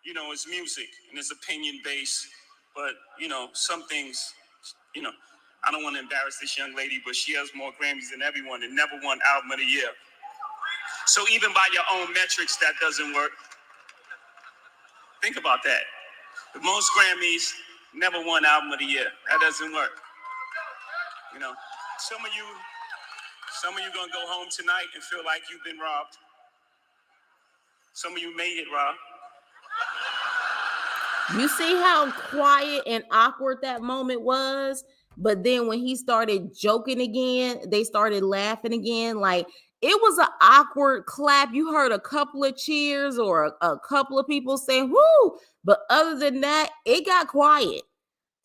it's music and it's opinion based. But, some things, I don't want to embarrass this young lady, but she has more Grammys than everyone and never won Album of the Year. So even by your own metrics, that doesn't work. Think about that. The most Grammys, never won Album of the Year. That doesn't work. Some of you gonna go home tonight and feel like you've been robbed. Some of you made it, Rob. You see how quiet and awkward that moment was? But then when he started joking again, they started laughing again. Like, it was an awkward clap. You heard a couple of cheers or a couple of people saying, whoo. But other than that, it got quiet.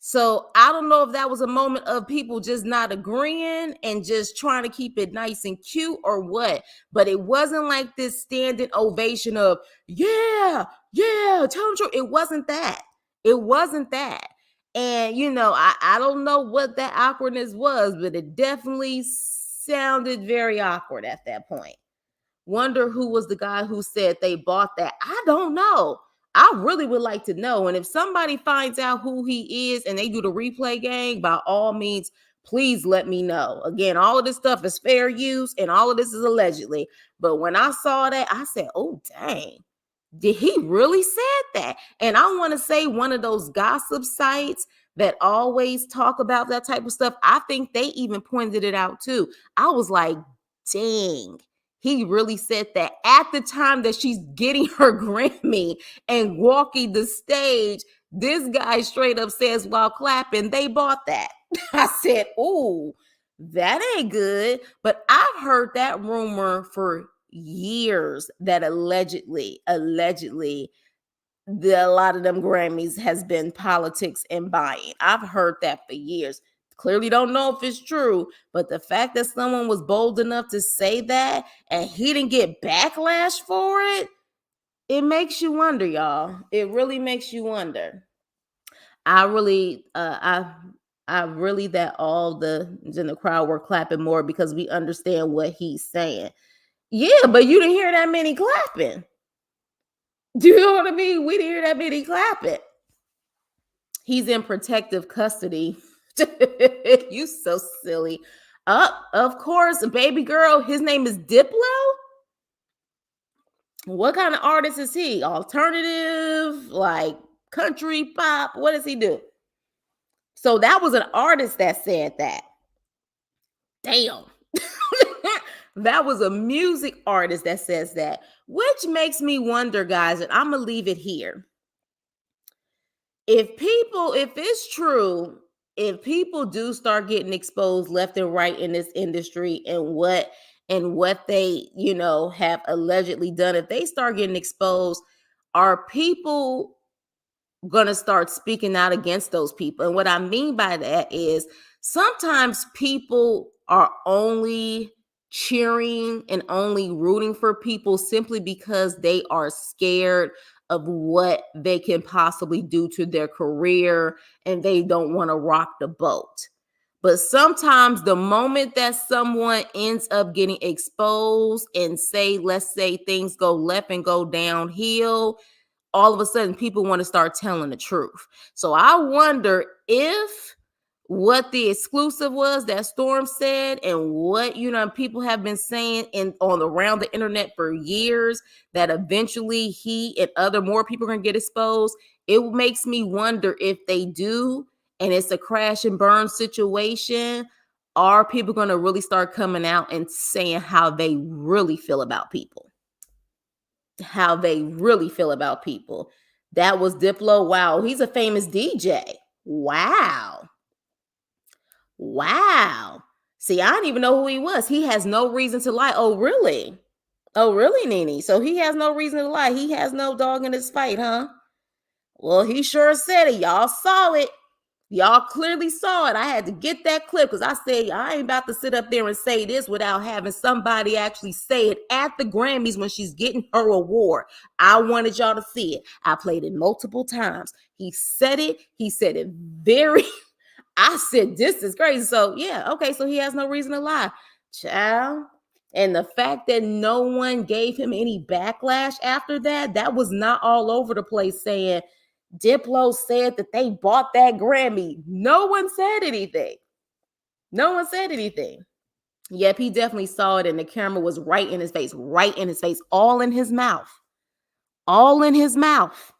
So I don't know if that was a moment of people just not agreeing and just trying to keep it nice and cute or what. But it wasn't like this standing ovation of, yeah, tell them true. It wasn't that. It wasn't that. And, I don't know what that awkwardness was, but it definitely sounded very awkward at that point. Wonder who was the guy who said they bought that. I don't know. I really would like to know. And if somebody finds out who he is and they do the replay game, by all means, please let me know. Again, all of this stuff is fair use and all of this is allegedly. But when I saw that, I said, oh, dang. Did he really said that? And I want to say one of those gossip sites that always talk about that type of stuff, I think they even pointed it out too. I was like, dang. He really said that at the time that she's getting her Grammy and walking the stage. This guy straight up says while clapping, they bought that. I said, oh, that ain't good. But I've heard that rumor for years that allegedly, a lot of them Grammys has been politics and buying. I've heard that for years. Clearly don't know if it's true, but the fact that someone was bold enough to say that and he didn't get backlash for it, it makes you wonder, y'all. It really makes you wonder. I really that all the in the crowd were clapping more because we understand what he's saying. Yeah, but you didn't hear that many clapping. Do you know what I mean? We didn't hear that many clapping. He's in protective custody. You so silly. Of course, baby girl, his name is Diplo. What kind of artist is he? Alternative, like country pop? What does he do? So that was an artist that said that. Damn. That was a music artist that says that, which makes me wonder, guys, and I'm going to leave it here. If it's true, if people do start getting exposed left and right in this industry and what they, have allegedly done, if they start getting exposed, are people going to start speaking out against those people? And what I mean by that is sometimes people are only cheering and only rooting for people simply because they are scared of what they can possibly do to their career and they don't want to rock the boat. But sometimes the moment that someone ends up getting exposed and let's say things go left and go downhill, all of a sudden people want to start telling the truth. So I wonder if what the exclusive was that Storm said and what people have been saying on around the internet for years, that eventually he and other more people are going to get exposed. It makes me wonder if they do and it's a crash and burn situation, are people going to really start coming out and saying how they really feel about people? How they really feel about people. That was Diplo. Wow, he's a famous DJ. Wow. Wow. See, I didn't even know who he was. He has no reason to lie. Oh, really? Oh, really, Nene? So he has no reason to lie. He has no dog in his fight, huh? Well, he sure said it. Y'all saw it. Y'all clearly saw it. I had to get that clip because I said, I ain't about to sit up there and say this without having somebody actually say it at the Grammys when she's getting her award. I wanted y'all to see it. I played it multiple times. He said it. He said it very... I said, this is crazy. So, yeah, okay, so he has no reason to lie. Child. And the fact that no one gave him any backlash after that, that was not all over the place saying, Diplo said that they bought that Grammy. No one said anything. No one said anything. Yep, he definitely saw it, and the camera was right in his face, all in his mouth. All in his mouth.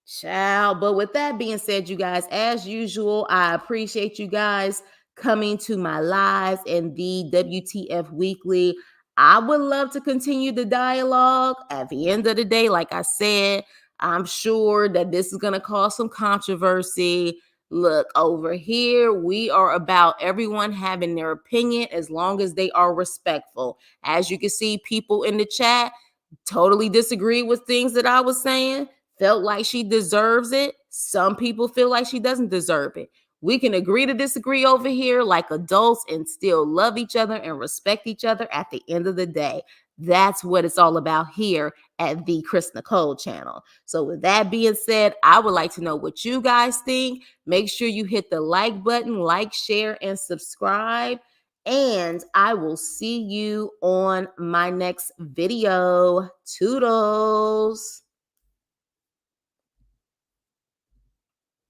Child. But with that being said, you guys, as usual, I appreciate you guys coming to my lives and the WTF Weekly. I would love to continue the dialogue. At the end of the day, like I said, I'm sure that this is going to cause some controversy. Look, over here, we are about everyone having their opinion as long as they are respectful. As you can see, people in the chat totally disagree with things that I was saying. Felt like she deserves it. Some people feel like she doesn't deserve it. We can agree to disagree over here like adults and still love each other and respect each other at the end of the day. That's what it's all about here at the Chris Nicole channel. So with that being said, I would like to know what you guys think. Make sure you hit the like button, like, share, and subscribe. And I will see you on my next video. Toodles.